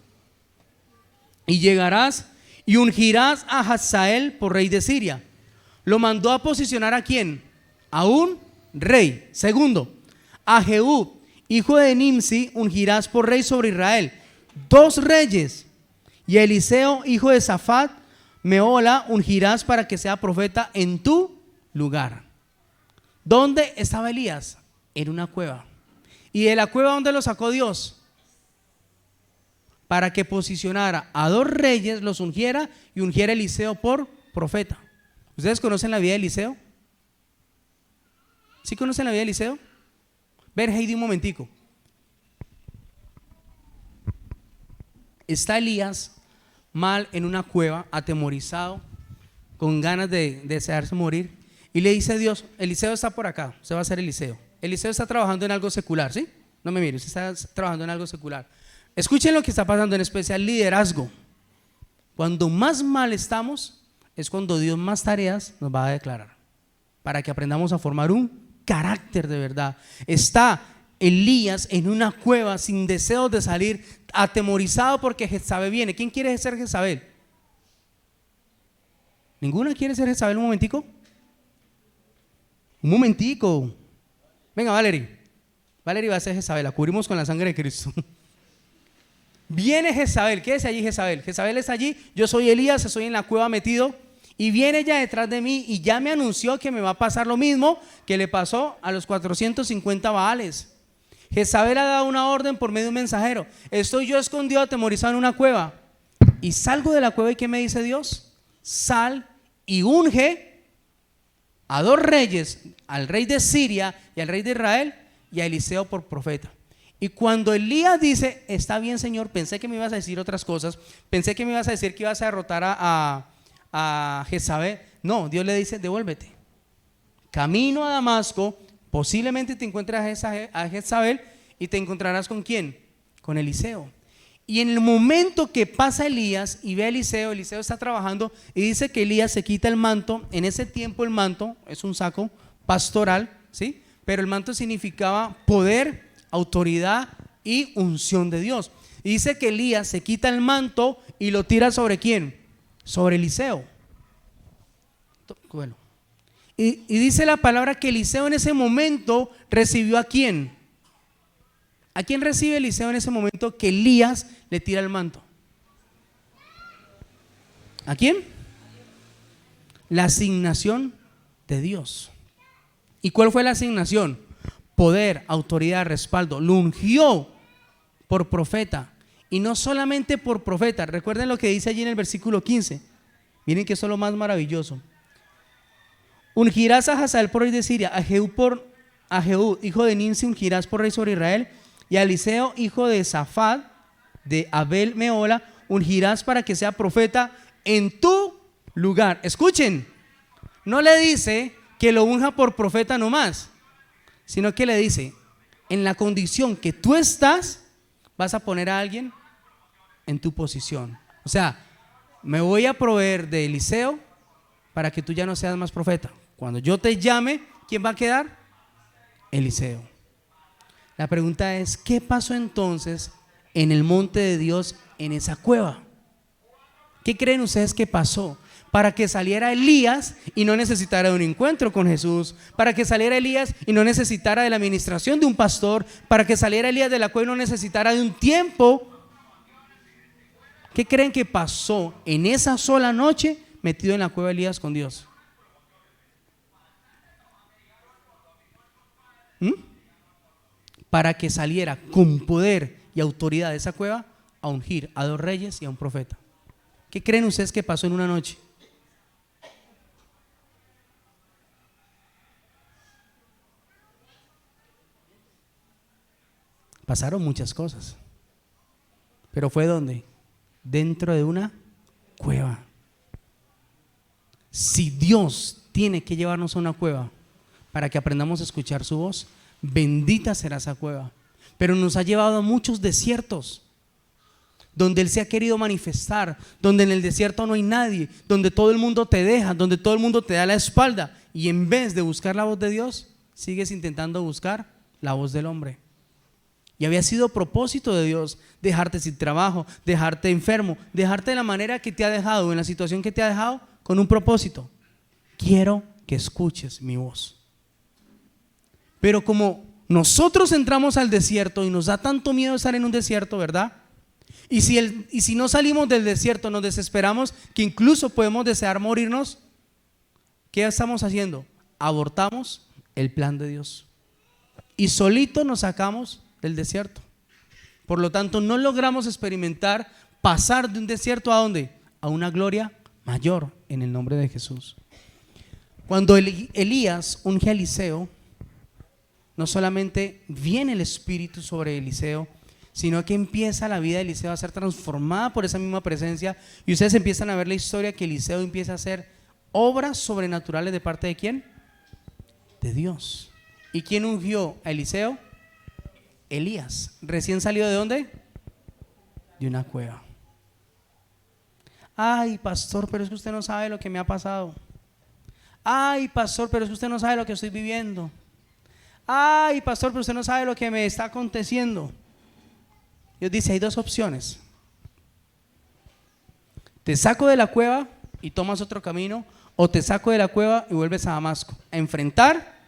y llegarás y ungirás a Hazael por rey de Siria. Lo mandó a posicionar ¿a quién? A un rey. Segundo, a Jehú, hijo de Nimsi, ungirás por rey sobre Israel. 2 reyes. Y a Eliseo, hijo de Safat, Meola, ungirás para que sea profeta en tu lugar. ¿Dónde estaba Elías? En una cueva. ¿Y de la cueva dónde lo sacó Dios? Para que posicionara a 2 reyes, los ungiera y ungiera a Eliseo por profeta. ¿Ustedes conocen la vida de Eliseo? ¿Sí conocen la vida de Eliseo? Ven, Heidi, un momentico. Está Elías mal en una cueva, atemorizado, con ganas de desearse morir, y le dice a Dios: Eliseo está por acá, usted va a ser Eliseo. Eliseo está trabajando en algo secular, ¿sí? No me mire, usted está trabajando en algo secular. Escuchen lo que está pasando, en especial liderazgo. Cuando más mal estamos es cuando Dios más tareas nos va a declarar, para que aprendamos a formar un carácter de verdad. Está Elías en una cueva sin deseos de salir, atemorizado porque Jezabel viene. ¿Quién quiere ser Jezabel? ¿Ninguna quiere ser Jezabel? Un momentico. Un momentico. Venga, Valerie. Valerie va a ser Jezabel, la cubrimos con la sangre de Cristo. Viene Jezabel. ¿Qué es allí Jezabel? Jezabel está allí, yo soy Elías, estoy en la cueva metido, y viene ella detrás de mí y ya me anunció que me va a pasar lo mismo que le pasó a los 450 Baales. Jezabel ha dado una orden por medio de un mensajero: estoy yo escondido, atemorizado en una cueva, y salgo de la cueva, y ¿qué me dice Dios? Sal y unge a dos reyes, al rey de Siria y al rey de Israel, y a Eliseo por profeta. Y cuando Elías dice, está bien, Señor, pensé que me ibas a decir otras cosas, pensé que me ibas a decir que ibas a derrotar a Jezabel. No, Dios le dice, devuélvete, camino a Damasco, posiblemente te encuentres a Jezabel y te encontrarás ¿con quién? Con Eliseo. Y en el momento que pasa Elías y ve a Eliseo, Eliseo está trabajando y dice que Elías se quita el manto. En ese tiempo el manto es un saco pastoral, ¿sí? Pero el manto significaba poder, autoridad y unción de Dios. Y dice que Elías se quita el manto y lo tira ¿sobre quién? Sobre Eliseo. Bueno. Y dice la palabra que Eliseo en ese momento recibió ¿a quién? ¿A quién recibe Eliseo en ese momento que Elías le tira el manto? ¿A quién? La asignación de Dios. ¿Y cuál fue la asignación? Poder, autoridad, respaldo. Lo ungió por profeta. Y no solamente por profeta. Recuerden lo que dice allí en el versículo 15. Miren que eso es lo más maravilloso. Ungirás a Hazael por rey de Siria, a Jehú, hijo de Nimsi, ungirás por rey sobre Israel, y a Eliseo, hijo de Safat, de Abel Meola, ungirás para que sea profeta en tu lugar. Escuchen, no le dice que lo unja por profeta nomás, sino que le dice, en la condición que tú estás, vas a poner a alguien en tu posición. O sea, me voy a proveer de Eliseo para que tú ya no seas más profeta. Cuando yo te llame, ¿quién va a quedar? Eliseo. La pregunta es, ¿qué pasó entonces en el monte de Dios, en esa cueva? ¿Qué creen ustedes que pasó? Para que saliera Elías y no necesitara de un encuentro con Jesús, para que saliera Elías y no necesitara de la administración de un pastor, para que saliera Elías de la cueva y no necesitara de un tiempo. ¿Qué creen que pasó en esa sola noche metido en la cueva Elías con Dios? Para que saliera con poder y autoridad de esa cueva a ungir a dos reyes y a un profeta. ¿Qué creen ustedes que pasó en una noche? Pasaron muchas cosas, pero ¿fue dónde? Dentro de una cueva. Si Dios tiene que llevarnos a una cueva para que aprendamos a escuchar su voz, bendita será esa cueva. Pero nos ha llevado a muchos desiertos donde Él se ha querido manifestar, donde en el desierto no hay nadie, donde todo el mundo te deja, donde todo el mundo te da la espalda, y en vez de buscar la voz de Dios, sigues intentando buscar la voz del hombre. Y había sido propósito de Dios dejarte sin trabajo, dejarte enfermo, dejarte de la manera que te ha dejado, en la situación que te ha dejado, con un propósito. Quiero que escuches mi voz. Pero como nosotros entramos al desierto y nos da tanto miedo estar en un desierto, ¿verdad? Y si no salimos del desierto, nos desesperamos, que incluso podemos desear morirnos. ¿Qué estamos haciendo? Abortamos el plan de Dios y solito nos sacamos del desierto. Por lo tanto, no logramos experimentar pasar de un desierto ¿a dónde? A una gloria mayor en el nombre de Jesús. Cuando Elías unge a Eliseo, no solamente viene el Espíritu sobre Eliseo, sino que empieza la vida de Eliseo a ser transformada por esa misma presencia, y ustedes empiezan a ver la historia que Eliseo empieza a hacer obras sobrenaturales de parte de ¿quién? De Dios. ¿Y quién ungió a Eliseo? Elías, recién salido ¿de dónde? De una cueva. Ay, pastor, pero es que usted no sabe lo que me ha pasado. Ay, pastor, pero es que usted no sabe lo que estoy viviendo. Ay, pastor, pero usted no sabe lo que me está aconteciendo. Dios dice, hay dos opciones. Te saco de la cueva y tomas otro camino, o te saco de la cueva y vuelves a Damasco a enfrentar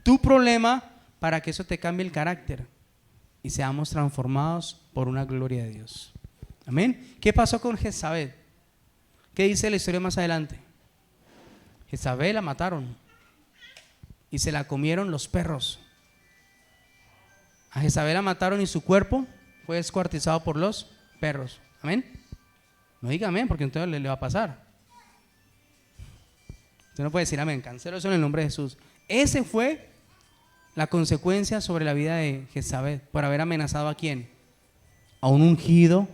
tu problema para que eso te cambie el carácter y seamos transformados por una gloria de Dios. Amén. ¿Qué pasó con Jezabel? ¿Qué dice la historia más adelante? Jezabel la mataron y se la comieron los perros. A Jezabel la mataron y su cuerpo fue descuartizado por los perros. Amén. No diga amén, porque entonces le va a pasar. Usted no puede decir amén, cancelo eso en el nombre de Jesús. Ese fue la consecuencia sobre la vida de Jezabel por haber amenazado ¿a quién? A un ungido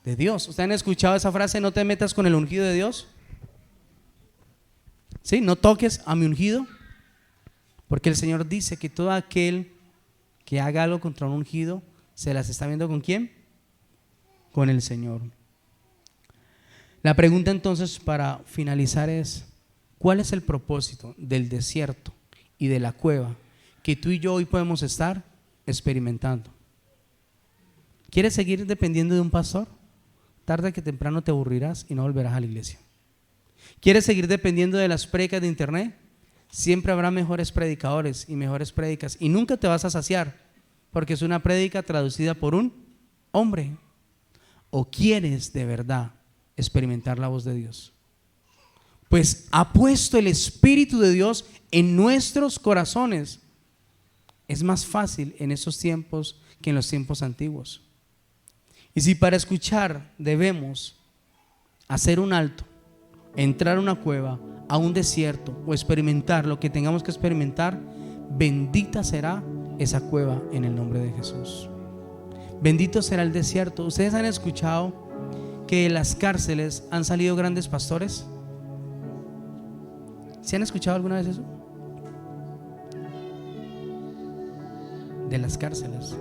de Dios. ¿Ustedes han escuchado esa frase, no te metas con el ungido de Dios? ¿Sí? No toques a mi ungido. Porque el Señor dice que todo aquel que haga algo contra un ungido se las está viendo ¿con quién? Con el Señor. La pregunta entonces para finalizar es: ¿cuál es el propósito del desierto y de la cueva que tú y yo hoy podemos estar experimentando? ¿Quieres seguir dependiendo de un pastor? Tarde que temprano te aburrirás y no volverás a la iglesia. ¿Quieres seguir dependiendo de las prédicas de internet? Siempre habrá mejores predicadores y mejores prédicas y nunca te vas a saciar porque es una prédica traducida por un hombre. ¿O quieres de verdad experimentar la voz de Dios? Pues ha puesto el Espíritu de Dios en nuestros corazones. Es más fácil en estos tiempos que en los tiempos antiguos. Y si para escuchar debemos hacer un alto, entrar a una cueva, a un desierto o experimentar lo que tengamos que experimentar, bendita será esa cueva en el nombre de Jesús. Bendito será el desierto. ¿Ustedes han escuchado que de las cárceles han salido grandes pastores? ¿Se han escuchado alguna vez eso? De las cárceles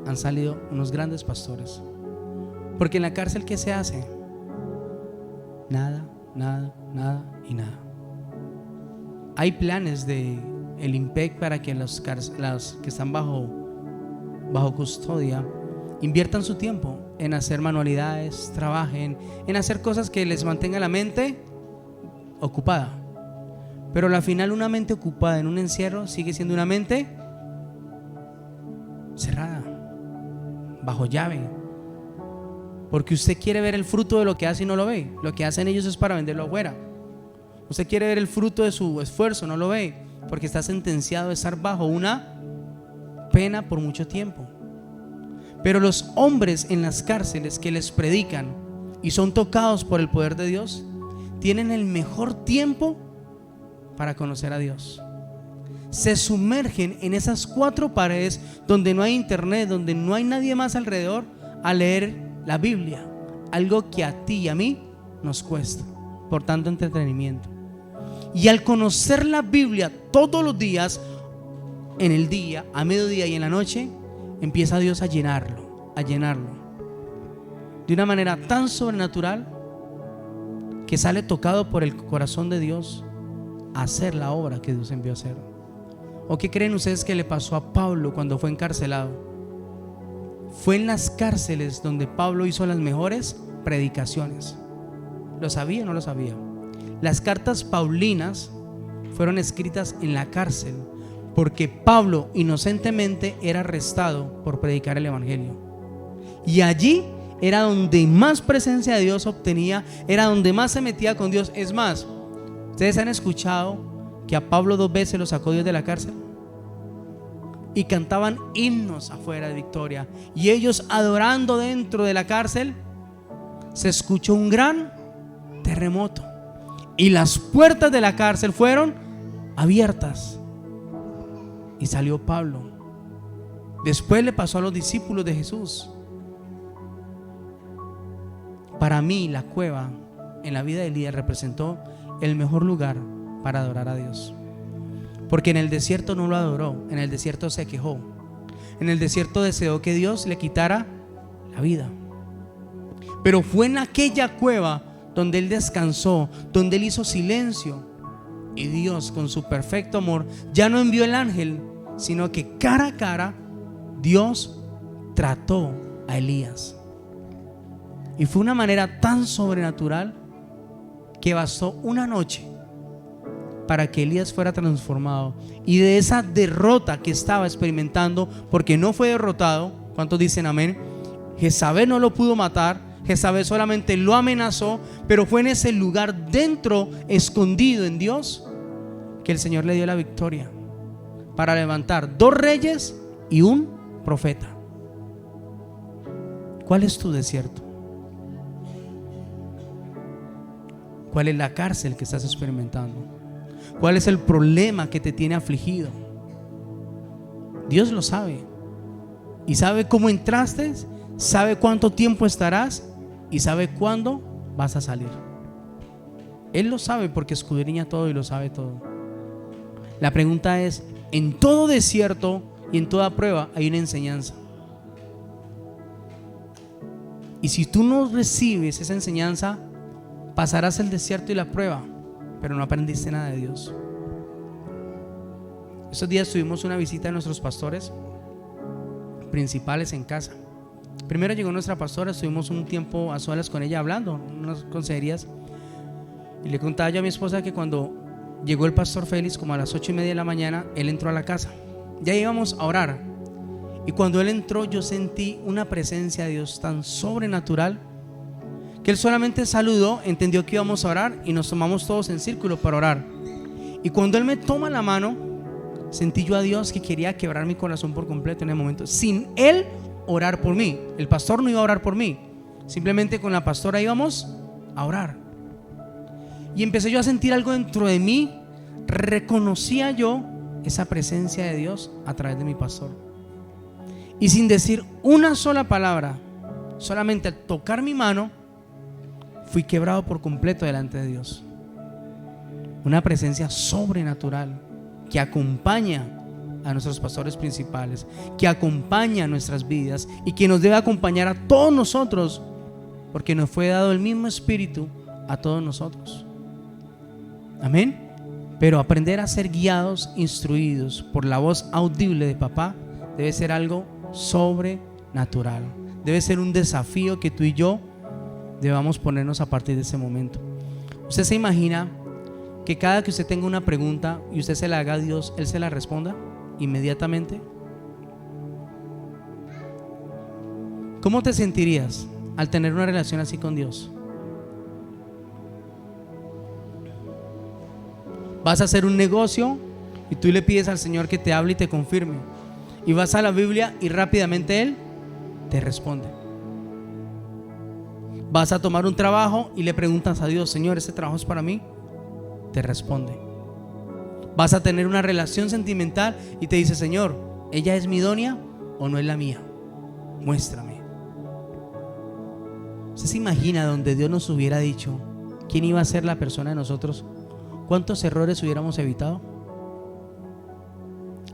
han salido unos grandes pastores. Porque en la cárcel, ¿qué se hace? Nada, nada, nada y nada. Hay planes de el IMPEC para que los que están bajo custodia inviertan su tiempo en hacer manualidades, trabajen, en hacer cosas que les mantengan la mente ocupada. Pero al final una mente ocupada en un encierro sigue siendo una mente cerrada, bajo llave. Porque usted quiere ver el fruto de lo que hace y no lo ve. Lo que hacen ellos es para venderlo afuera. Usted quiere ver el fruto de su esfuerzo, no lo ve, porque está sentenciado a estar bajo una pena por mucho tiempo. Pero los hombres en las cárceles que les predican y son tocados por el poder de Dios, tienen el mejor tiempo para conocer a Dios. Se sumergen en esas 4 paredes donde no hay internet, donde no hay nadie más alrededor, a leer la Biblia, algo que a ti y a mí nos cuesta por tanto entretenimiento. Y al conocer la Biblia todos los días, en el día, a mediodía y en la noche, empieza Dios a llenarlo de una manera tan sobrenatural que sale tocado por el corazón de Dios a hacer la obra que Dios envió a hacer. ¿O qué creen ustedes que le pasó a Pablo cuando fue encarcelado? Fue en las cárceles donde Pablo hizo las mejores predicaciones. ¿Lo sabía o no lo sabía? Las cartas paulinas fueron escritas en la cárcel porque Pablo inocentemente era arrestado por predicar el evangelio. Y allí era donde más presencia de Dios obtenía, era donde más se metía con Dios. Es más, ¿ustedes han escuchado que a Pablo 2 veces lo sacó Dios de la cárcel? Y cantaban himnos afuera de Victoria, y ellos adorando dentro de la cárcel, se escuchó un gran terremoto y las puertas de la cárcel fueron abiertas y salió Pablo. Después le pasó a los discípulos de Jesús. Para mí la cueva en la vida de Elías representó el mejor lugar para adorar a Dios. Porque en el desierto no lo adoró, en el desierto se quejó, en el desierto deseó que Dios le quitara la vida. Pero fue en aquella cueva donde él descansó, donde él hizo silencio, y Dios con su perfecto amor ya no envió el ángel, sino que cara a cara Dios trató a Elías. Y fue una manera tan sobrenatural que bastó una noche para que Elías fuera transformado. Y de esa derrota que estaba experimentando, porque no fue derrotado, ¿cuántos dicen amén? Jezabel no lo pudo matar, Jezabel solamente lo amenazó, pero fue en ese lugar dentro, escondido en Dios, que el Señor le dio la victoria para levantar 2 reyes y un profeta. ¿Cuál es tu desierto? ¿Cuál es la cárcel que estás experimentando? ¿Cuál es el problema que te tiene afligido? Dios lo sabe. Y sabe cómo entraste, sabe cuánto tiempo estarás y sabe cuándo vas a salir. Él lo sabe porque escudriña todo y lo sabe todo. La pregunta es, en todo desierto y en toda prueba hay una enseñanza. Y si tú no recibes esa enseñanza, pasarás el desierto y la prueba, pero no aprendiste nada de Dios. Estos días tuvimos una visita de nuestros pastores principales en casa. Primero llegó nuestra pastora, estuvimos un tiempo a solas con ella hablando, unas consejerías. Y le contaba yo a mi esposa que cuando llegó el pastor Félix, como a las 8:30 de la mañana, él entró a la casa. Ya íbamos a orar. Y cuando él entró, yo sentí una presencia de Dios tan sobrenatural que él solamente saludó, entendió que íbamos a orar y nos tomamos todos en círculo para orar. Y cuando él me toma la mano, sentí yo a Dios que quería quebrar mi corazón por completo en el momento, sin él orar por mí. El pastor no iba a orar por mí, simplemente con la pastora íbamos a orar. Y empecé yo a sentir algo dentro de mí. Reconocía yo esa presencia de Dios a través de mi pastor. Y sin decir una sola palabra, solamente al tocar mi mano, fui quebrado por completo delante de Dios. Una presencia sobrenatural que acompaña a nuestros pastores principales, que acompaña a nuestras vidas y que nos debe acompañar a todos nosotros, porque nos fue dado el mismo espíritu a todos nosotros. Amén. Pero aprender a ser guiados, instruidos por la voz audible de papá debe ser algo sobrenatural. Debe ser un desafío que tú y yo debamos ponernos a partir de ese momento. ¿Usted se imagina que cada que usted tenga una pregunta y usted se la haga a Dios, Él se la responda inmediatamente? ¿Cómo te sentirías al tener una relación así con Dios? Vas a hacer un negocio y tú le pides al Señor que te hable y te confirme, y vas a la Biblia y rápidamente Él te responde. Vas a tomar un trabajo y le preguntas a Dios: Señor, ¿este trabajo es para mí? Te responde. Vas a tener una relación sentimental y te dice: Señor, ¿ella es mi idónea o no es la mía? Muéstrame. ¿Usted se imagina donde Dios nos hubiera dicho quién iba a ser la persona de nosotros? ¿Cuántos errores hubiéramos evitado?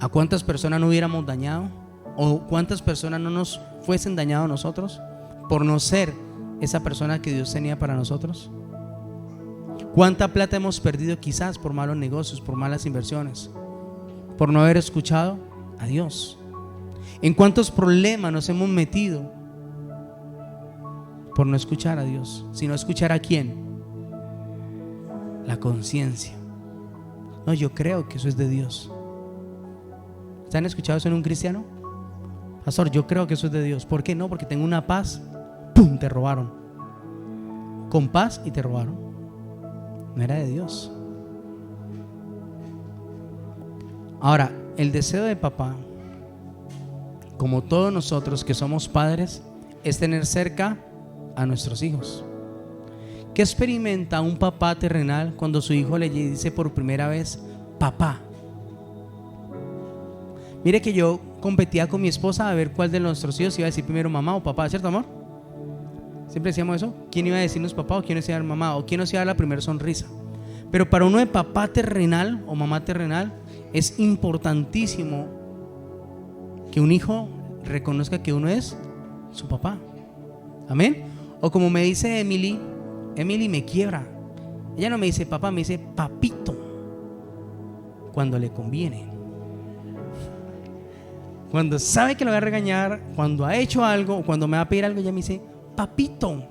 ¿A cuántas personas no hubiéramos dañado? ¿O cuántas personas no nos fuesen dañado a nosotros por no ser esa persona que Dios tenía para nosotros? ¿Cuánta plata hemos perdido quizás por malos negocios, por malas inversiones, por no haber escuchado a Dios? ¿En cuántos problemas nos hemos metido por no escuchar a Dios? Sino escuchar ¿a quién? La conciencia. No, yo creo que eso es de Dios. ¿Ustedes han escuchado eso en un cristiano? Pastor, yo creo que eso es de Dios. ¿Por qué no? Porque tengo una paz. ¡Pum! Te robaron. Con paz y te robaron. No era de Dios. Ahora, el deseo de papá, como todos nosotros que somos padres, es tener cerca a nuestros hijos. ¿Qué experimenta un papá terrenal cuando su hijo le dice por primera vez papá? Mire que yo competía con mi esposa a ver cuál de nuestros hijos iba a decir primero mamá o papá, ¿cierto, amor? Siempre decíamos eso. ¿Quién iba a decirnos papá o quién nos iba a dar mamá o quién nos iba a dar la primera sonrisa? Pero para uno de papá terrenal o mamá terrenal es importantísimo que un hijo reconozca que uno es su papá. Amén. O como me dice Emily me quiebra. Ella no me dice papá, me dice papito cuando le conviene. Cuando sabe que lo voy a regañar, cuando ha hecho algo o cuando me va a pedir algo, ella me dice papito.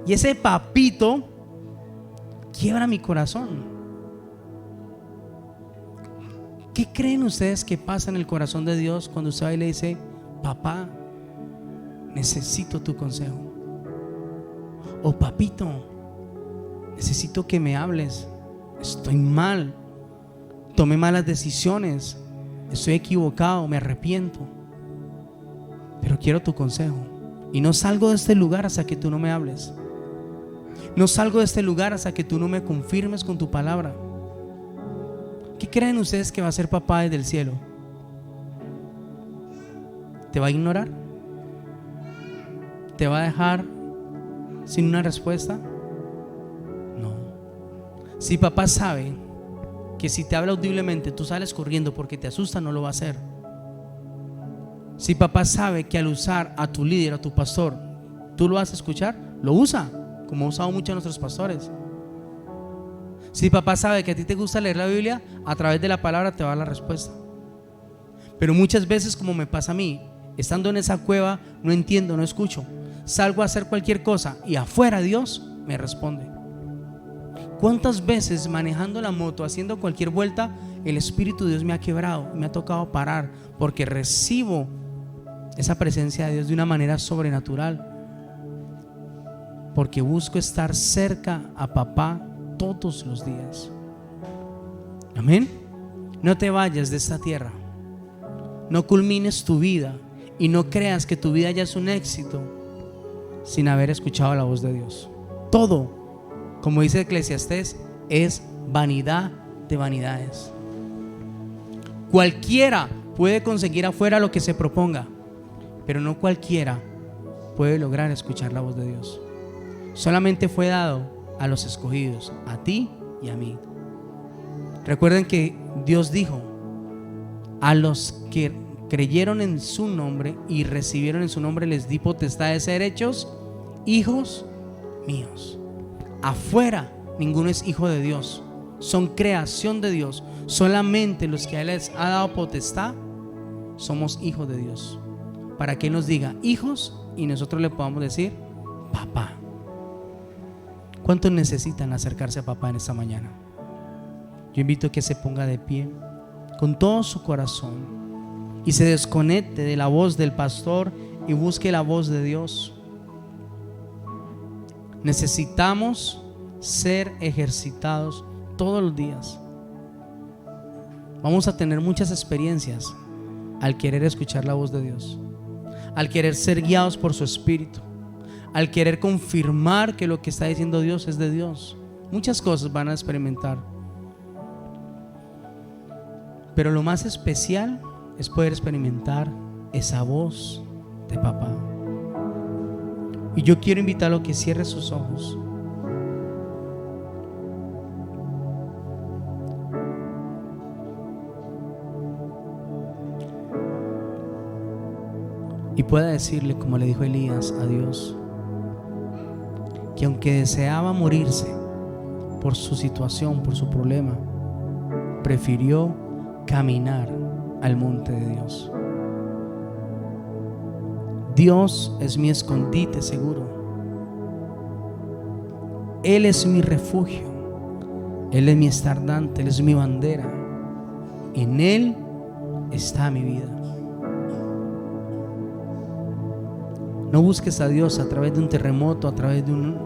Y ese papito quiebra mi corazón. ¿Qué creen ustedes que pasa en el corazón de Dios cuando usted va y le dice papá, necesito tu consejo? O papito, necesito que me hables, estoy mal, tomé malas decisiones, estoy equivocado, me arrepiento, pero quiero tu consejo. Y no salgo de este lugar hasta que tú no me hables. No salgo de este lugar hasta que tú no me confirmes con tu palabra. ¿Qué creen ustedes que va a hacer papá desde el cielo? ¿Te va a ignorar? ¿Te va a dejar sin una respuesta? No. Si papá sabe que si te habla audiblemente tú sales corriendo porque te asusta, no lo va a hacer. Si papá sabe que al usar a tu líder, a tu pastor, tú lo vas a escuchar, lo usa, como ha usado muchos de nuestros pastores. Si papá sabe que a ti te gusta leer la Biblia, a través de la palabra te va a dar la respuesta. Pero muchas veces, como me pasa a mí, estando en esa cueva, no entiendo, no escucho. Salgo a hacer cualquier cosa y afuera Dios me responde. ¿Cuántas veces manejando la moto, haciendo cualquier vuelta, el Espíritu de Dios me ha quebrado, me ha tocado parar, porque recibo esa presencia de Dios de una manera sobrenatural? Porque busco estar cerca a papá todos los días. Amén. No te vayas de esta tierra, no culmines tu vida y no creas que tu vida ya es un éxito sin haber escuchado la voz de Dios. Todo, como dice Eclesiastés, es vanidad de vanidades. Cualquiera puede conseguir afuera lo que se proponga, pero no cualquiera puede lograr escuchar la voz de Dios. Solamente fue dado a los escogidos, a ti y a mí. Recuerden que Dios dijo: a los que creyeron en su nombre y recibieron en su nombre les di potestad de ser hechos hijos míos. Afuera ninguno es hijo de Dios, son creación de Dios. Solamente los que a Él les ha dado potestad somos hijos de Dios, para que Él nos diga hijos y nosotros le podamos decir papá. ¿Cuántos necesitan acercarse a papá en esta mañana? Yo invito a que se ponga de pie con todo su corazón y se desconecte de la voz del pastor y busque la voz de Dios. Necesitamos ser ejercitados todos los días. Vamos a tener muchas experiencias al querer escuchar la voz de Dios, al querer ser guiados por su Espíritu, al querer confirmar que lo que está diciendo Dios es de Dios. Muchas cosas van a experimentar, pero lo más especial es poder experimentar esa voz de papá. Y yo quiero invitarlo a que cierre sus ojos y pueda decirle, como le dijo Elías a Dios, que aunque deseaba morirse por su situación, por su problema, prefirió caminar al monte de Dios. Dios es mi escondite seguro. Él es mi refugio. Él es mi estandarte, Él es mi bandera. En Él está mi vida. No busques a Dios a través de un terremoto, a través de un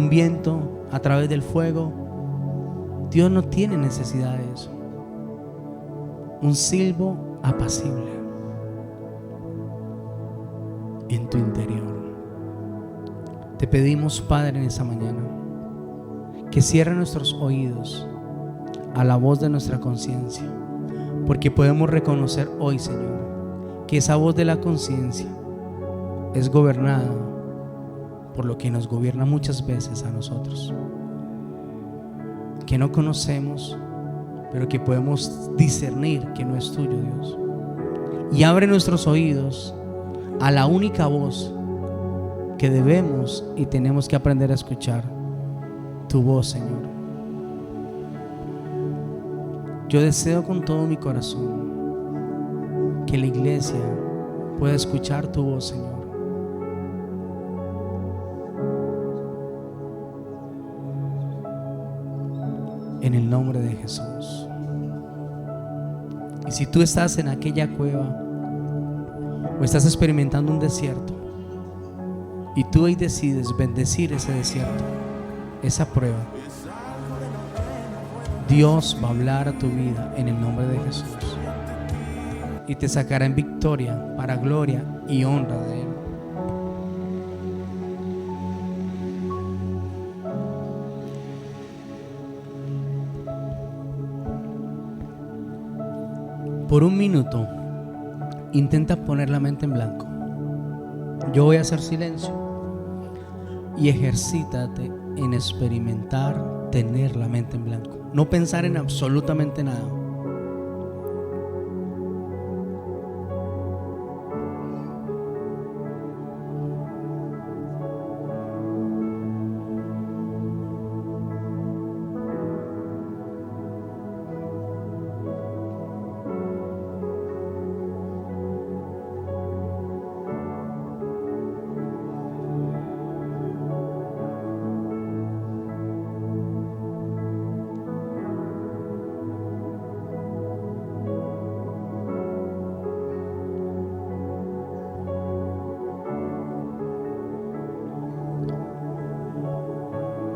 viento, a través del fuego. Dios no tiene necesidad de eso. Un silbo apacible en tu interior. Te pedimos, Padre, en esta mañana, que cierre nuestros oídos a la voz de nuestra conciencia, porque podemos reconocer hoy, Señor, que esa voz de la conciencia es gobernada por lo que nos gobierna muchas veces a nosotros, que no conocemos, pero que podemos discernir que no es tuyo, Dios. Y abre nuestros oídos a la única voz que debemos y tenemos que aprender a escuchar, tu voz, Señor. Yo deseo con todo mi corazón que la iglesia pueda escuchar tu voz, Señor. En el nombre de Jesús. Y si tú estás en aquella cueva o estás experimentando un desierto y tú hoy decides bendecir ese desierto, esa prueba, Dios va a hablar a tu vida en el nombre de Jesús y te sacará en victoria para gloria y honra de Él. Por un minuto, intenta poner la mente en blanco. Yo voy a hacer silencio y ejercítate en experimentar tener la mente en blanco. No pensar en absolutamente nada.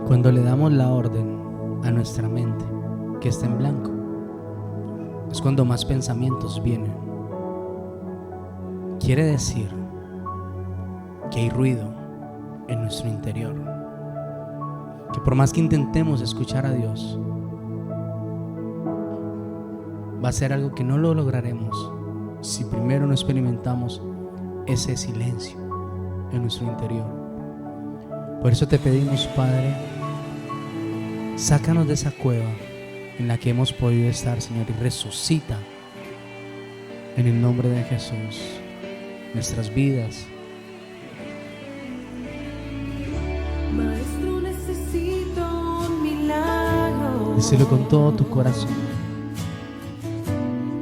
Cuando le damos la orden a nuestra mente que esté en blanco, es cuando más pensamientos vienen. Quiere decir que hay ruido en nuestro interior, que por más que intentemos escuchar a Dios, va a ser algo que no lo lograremos si primero no experimentamos ese silencio en nuestro interior. Por eso te pedimos, Padre, sácanos de esa cueva en la que hemos podido estar, Señor, y resucita en el nombre de Jesús nuestras vidas. Maestro, necesito un milagro. Díselo con todo tu corazón.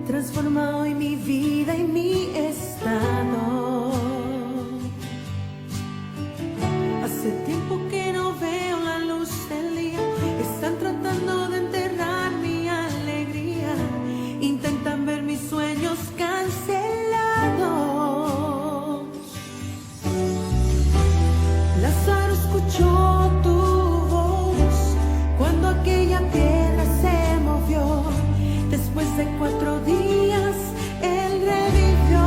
Transforma hoy mi vida y mi estado. Hace tiempo que no veo la luz del día. Están tratando de enterrar mi alegría. Intentan ver mis sueños cancelados. Lázaro escuchó tu voz cuando aquella piedra se movió. Después de 4 días él revivió.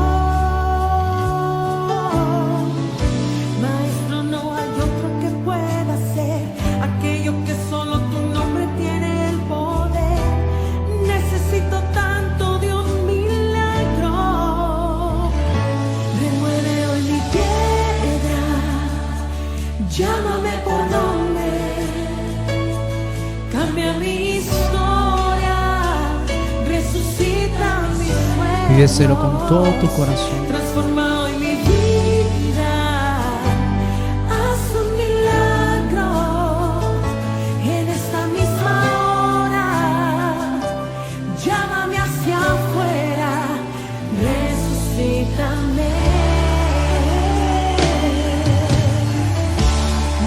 Maestro, no hay otro que pueda hacer aquello que solo tu nombre tiene el poder. Necesito tanto de un milagro. Remueve hoy mi piedra, llámame por nombre, cambia mi historia, resucita mi sueño. Pídeselo con todo tu corazón. Transforma hoy mi vida, haz un milagro en esta misma hora. Llámame hacia afuera, resucítame.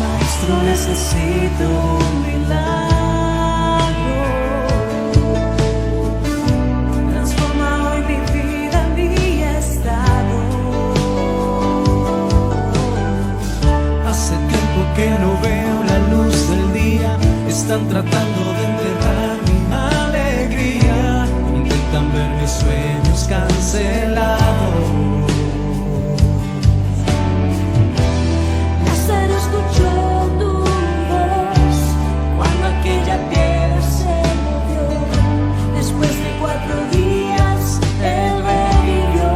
Maestro, necesito un milagro. Transforma hoy mi vida, mi estado. Hace tiempo que no veo la luz del día. Están tratando de enterrar mi alegría. Intentan ver mis sueños cancelados. Lázaro escuchó tu voz cuando aquella piedra se movió. Después de 4 días él revivió.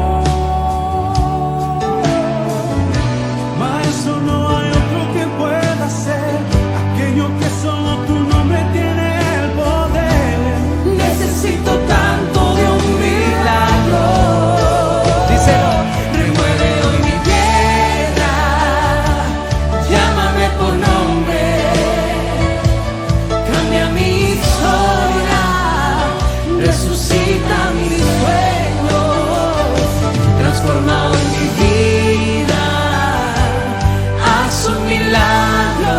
Maestro, no hay otro que pueda hacer aquello que solo tu nombre tiene el poder. Necesito tanto de un milagro. Díselo. Remueve hoy mi piedra, llámame por nombre, cambia mi historia, resucita mis sueños, transforma hoy mi vida, haz un milagro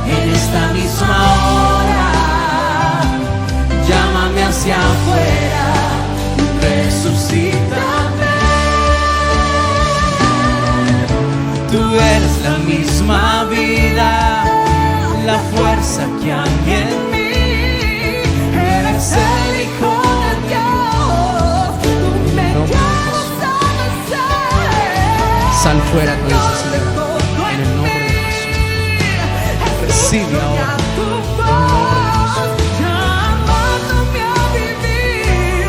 en esta misma hora. Llámame hacia afuera, resucítame. Tú eres la misma vida, la fuerza que hay en mí. Eres el Hijo de Dios. Tú me llamas a vencer. Sal fuera con esa señora. En el nombre de Jesús. Recibe ahora. Tu voz, llamándome a vivir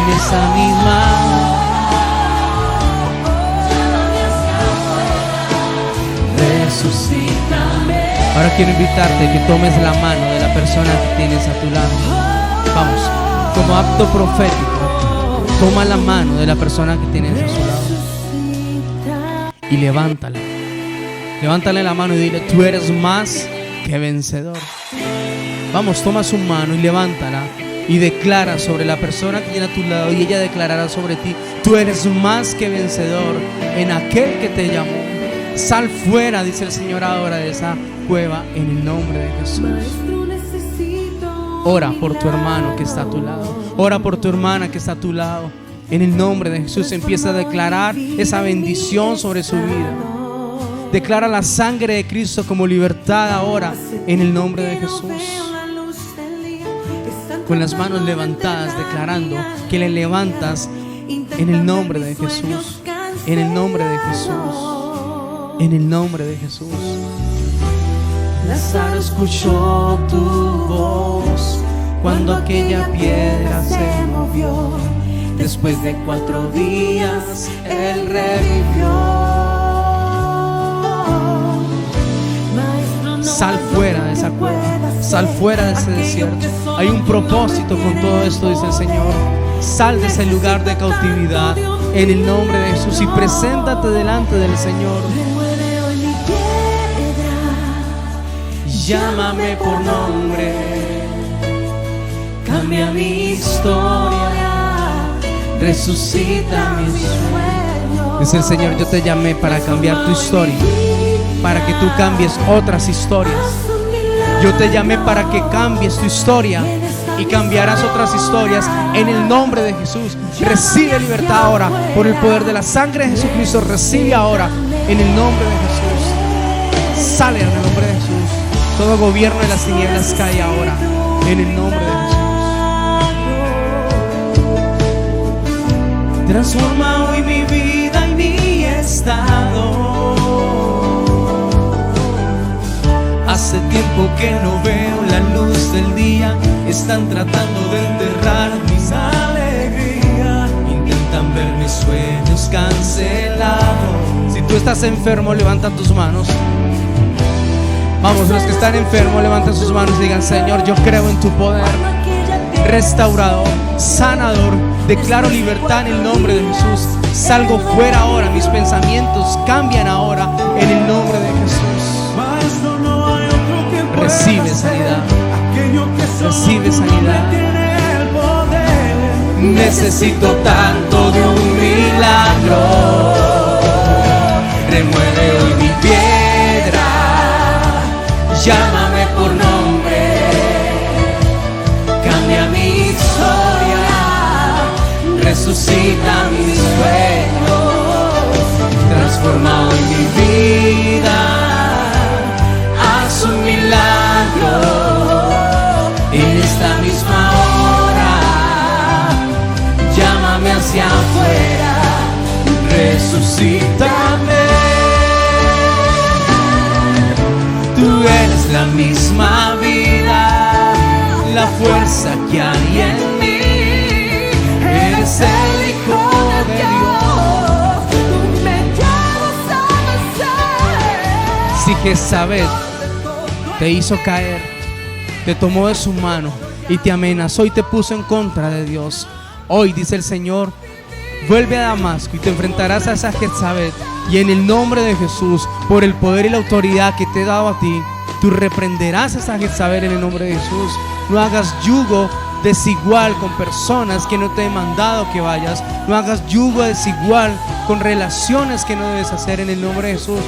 en esa misma hora. Resucítame. Ahora quiero invitarte que tomes la mano de la persona que tienes a tu lado. Vamos, como acto profético, toma la mano de la persona que tienes a su lado y levántala. Levántale la mano y dile: tú eres más que vencedor. Vamos, toma su mano y levántala y declara sobre la persona que tiene a tu lado, y ella declarará sobre ti: tú eres más que vencedor en aquel que te llamó. Sal fuera, dice el Señor ahora, de esa cueva en el nombre de Jesús. Ora por tu hermano que está a tu lado. Ora por tu hermana que está a tu lado. En el nombre de Jesús empieza a declarar esa bendición sobre su vida. Declara la sangre de Cristo como libertad ahora en el nombre de Jesús. Con las manos levantadas, declarando que le levantas en el nombre de Jesús. En el nombre de Jesús. En el nombre de Jesús. Lázaro escuchó tu voz cuando aquella piedra se movió. Después de 4 días él revivió. Sal fuera de esa cueva, sal fuera de ese desierto. Hay un propósito con todo esto, dice el Señor. Sal de ese lugar de cautividad en el nombre de Jesús y preséntate delante del Señor. Llámame por nombre, cambia mi historia, resucita mis sueños. Dice el Señor: yo te llamé para cambiar tu historia, para que tú cambies otras historias. Yo te llamé para que cambies tu historia y cambiarás otras historias en el nombre de Jesús. Recibe libertad ahora por el poder de la sangre de Jesucristo. Recibe ahora en el nombre de Jesús. Sale en el nombre de Jesús. Todo gobierno de las tinieblas cae ahora en el nombre de Jesús. Transforma hoy mi vida y mi estado. Hace tiempo que no veo la luz del día. Están tratando de enterrar mis alegrías. Intentan ver mis sueños cancelados. Si tú estás enfermo, levanta tus manos. Vamos, los que están enfermos, levanten sus manos y digan: Señor, yo creo en tu poder restaurador, sanador. Declaro libertad en el nombre de Jesús. Salgo fuera ahora, mis pensamientos cambian ahora en el nombre de Jesús. Recibe sanidad. Recibe sanidad. Necesito tanto de un milagro. Remueve hoy mi piedra. Llámame por nombre. Cambia mi historia. Resucita mis sueños. Transforma hoy mi vida. Haz un milagro. En esta misma hora. Llámame hacia afuera. Resucítame. Tú eres la misma vida, la fuerza que hay en mí. Eres el Hijo de Dios. Tú me llamas a vencer. Si Jezabel te hizo caer, te tomó de su mano y te amenazó y te puso en contra de Dios, hoy dice el Señor: vuelve a Damasco y te enfrentarás a esa Jezabel. Y en el nombre de Jesús, por el poder y la autoridad que te he dado a ti, tú reprenderás a esa Jezabel en el nombre de Jesús. No hagas yugo desigual con personas que no te he mandado que vayas. No hagas yugo desigual con relaciones que no debes hacer en el nombre de Jesús.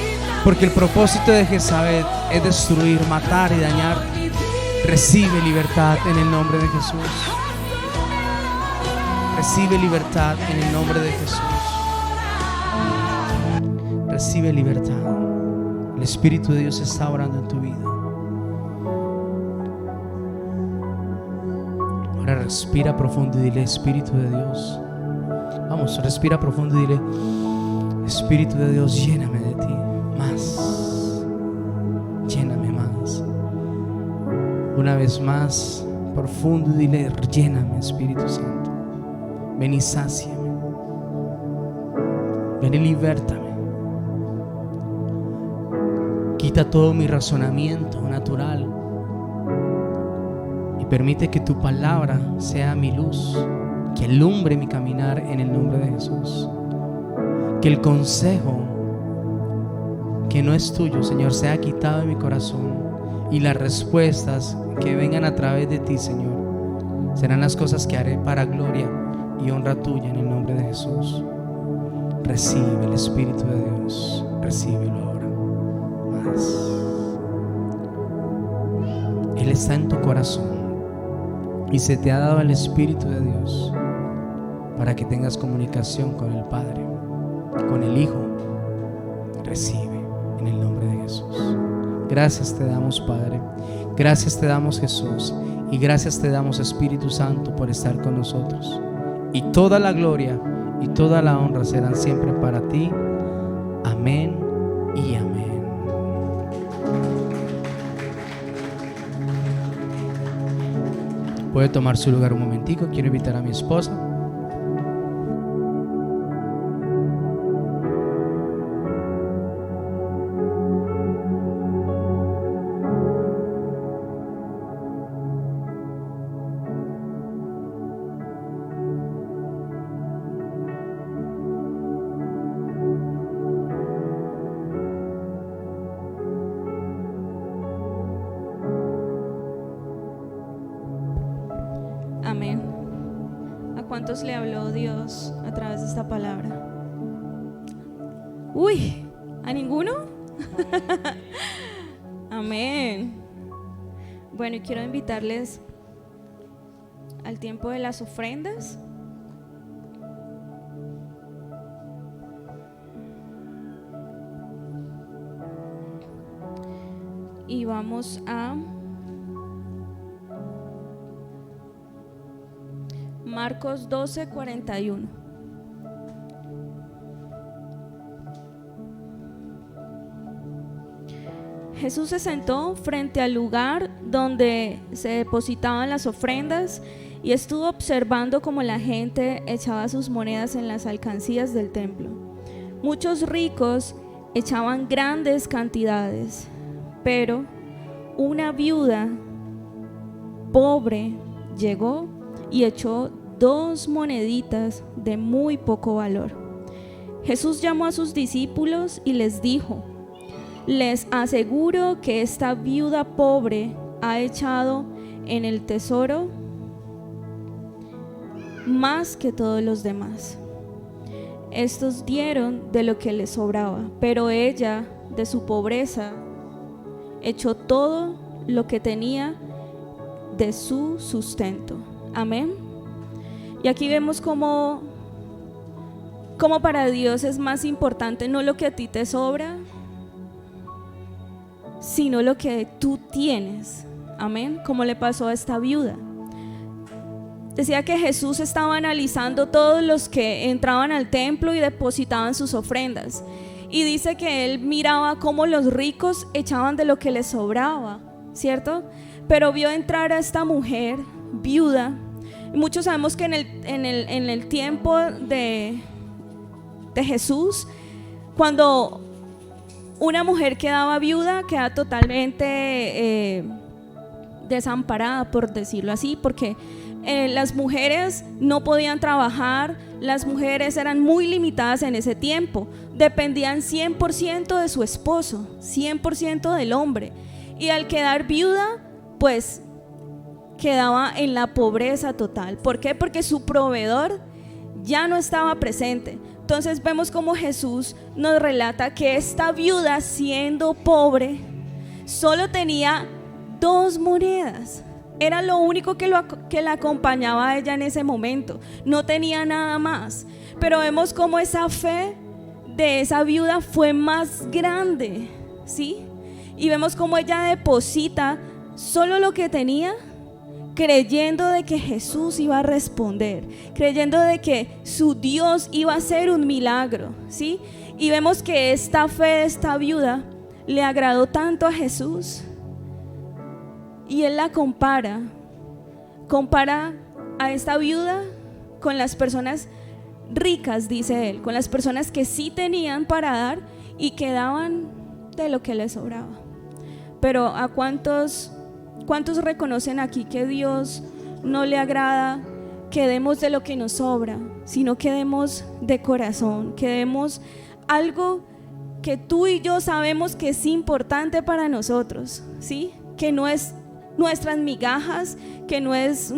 Porque el propósito de Jezabel es destruir, matar y dañar. Recibe libertad en el nombre de Jesús. Recibe libertad en el nombre de Jesús. Recibe libertad. El Espíritu de Dios está orando en tu vida. Ahora respira profundo y dile: Espíritu de Dios. Vamos, respira profundo y dile: Espíritu de Dios, lléname de ti. Más. Lléname más. Una vez más, profundo y dile: lléname, Espíritu Santo. Ven y sáciame. Ven y libértame. Quita todo mi razonamiento natural y permite que tu palabra sea mi luz, que alumbre mi caminar en el nombre de Jesús. Que el consejo que no es tuyo, Señor, sea quitado de mi corazón, y las respuestas que vengan a través de ti, Señor, serán las cosas que haré para gloria y honra tuya en el nombre de Jesús. Recibe el Espíritu de Dios, recíbelo ahora. Más. Él está en tu corazón y se te ha dado el Espíritu de Dios para que tengas comunicación con el Padre, con el Hijo. Recibe en el nombre de Jesús. Gracias te damos, Padre. Gracias te damos, Jesús. Y gracias te damos, Espíritu Santo, por estar con nosotros. Y toda la gloria y toda la honra serán siempre para ti. Amén y amén. Puede tomar su lugar un momentico. Quiero invitar a mi esposa. Amén. ¿A cuántos le habló Dios a través de esta palabra? Uy, ¿a ninguno? Amén. Bueno, y quiero invitarles al tiempo de las ofrendas. Y vamos a Marcos 12:41. Jesús se sentó frente al lugar donde se depositaban las ofrendas y estuvo observando cómo la gente echaba sus monedas en las alcancías del templo. Muchos ricos echaban grandes cantidades, pero una viuda pobre llegó y echó 2 moneditas de muy poco valor. Jesús llamó a sus discípulos y les dijo: les aseguro que esta viuda pobre ha echado en el tesoro más que todos los demás. Estos dieron de lo que les sobraba, pero ella, de su pobreza, echó todo lo que tenía de su sustento. Amén. Y aquí vemos cómo para Dios es más importante no lo que a ti te sobra, sino lo que tú tienes. Amén. Como le pasó a esta viuda. Decía que Jesús estaba analizando todos los que entraban al templo y depositaban sus ofrendas. Y dice que él miraba cómo los ricos echaban de lo que les sobraba, ¿cierto? Pero vio entrar a esta mujer viuda. Y muchos sabemos que en el tiempo de Jesús, cuando una mujer quedaba viuda, queda totalmente desamparada, por decirlo así, porque las mujeres no podían trabajar, las mujeres eran muy limitadas en ese tiempo, dependían 100% de su esposo, 100% del hombre, y al quedar viuda, pues quedaba en la pobreza total. ¿Por qué? Porque su proveedor ya no estaba presente. Entonces vemos como Jesús nos relata que esta viuda, siendo pobre, solo tenía 2 monedas. Era lo único que la acompañaba a ella en ese momento. No tenía nada más. Pero vemos como esa fe de esa viuda fue más grande, ¿sí? Y vemos como ella deposita solo lo que tenía, creyendo de que Jesús iba a responder, creyendo de que su Dios iba a hacer un milagro, ¿sí? Y vemos que esta fe de esta viuda le agradó tanto a Jesús, y él la compara a esta viuda con las personas ricas, dice él, con las personas que sí tenían para dar y que daban de lo que les sobraba. Pero ¿a cuántos reconocen aquí que Dios no le agrada que demos de lo que nos sobra, sino que demos de corazón, que demos algo que tú y yo sabemos que es importante para nosotros, ¿sí? Que no es nuestras migajas, que no es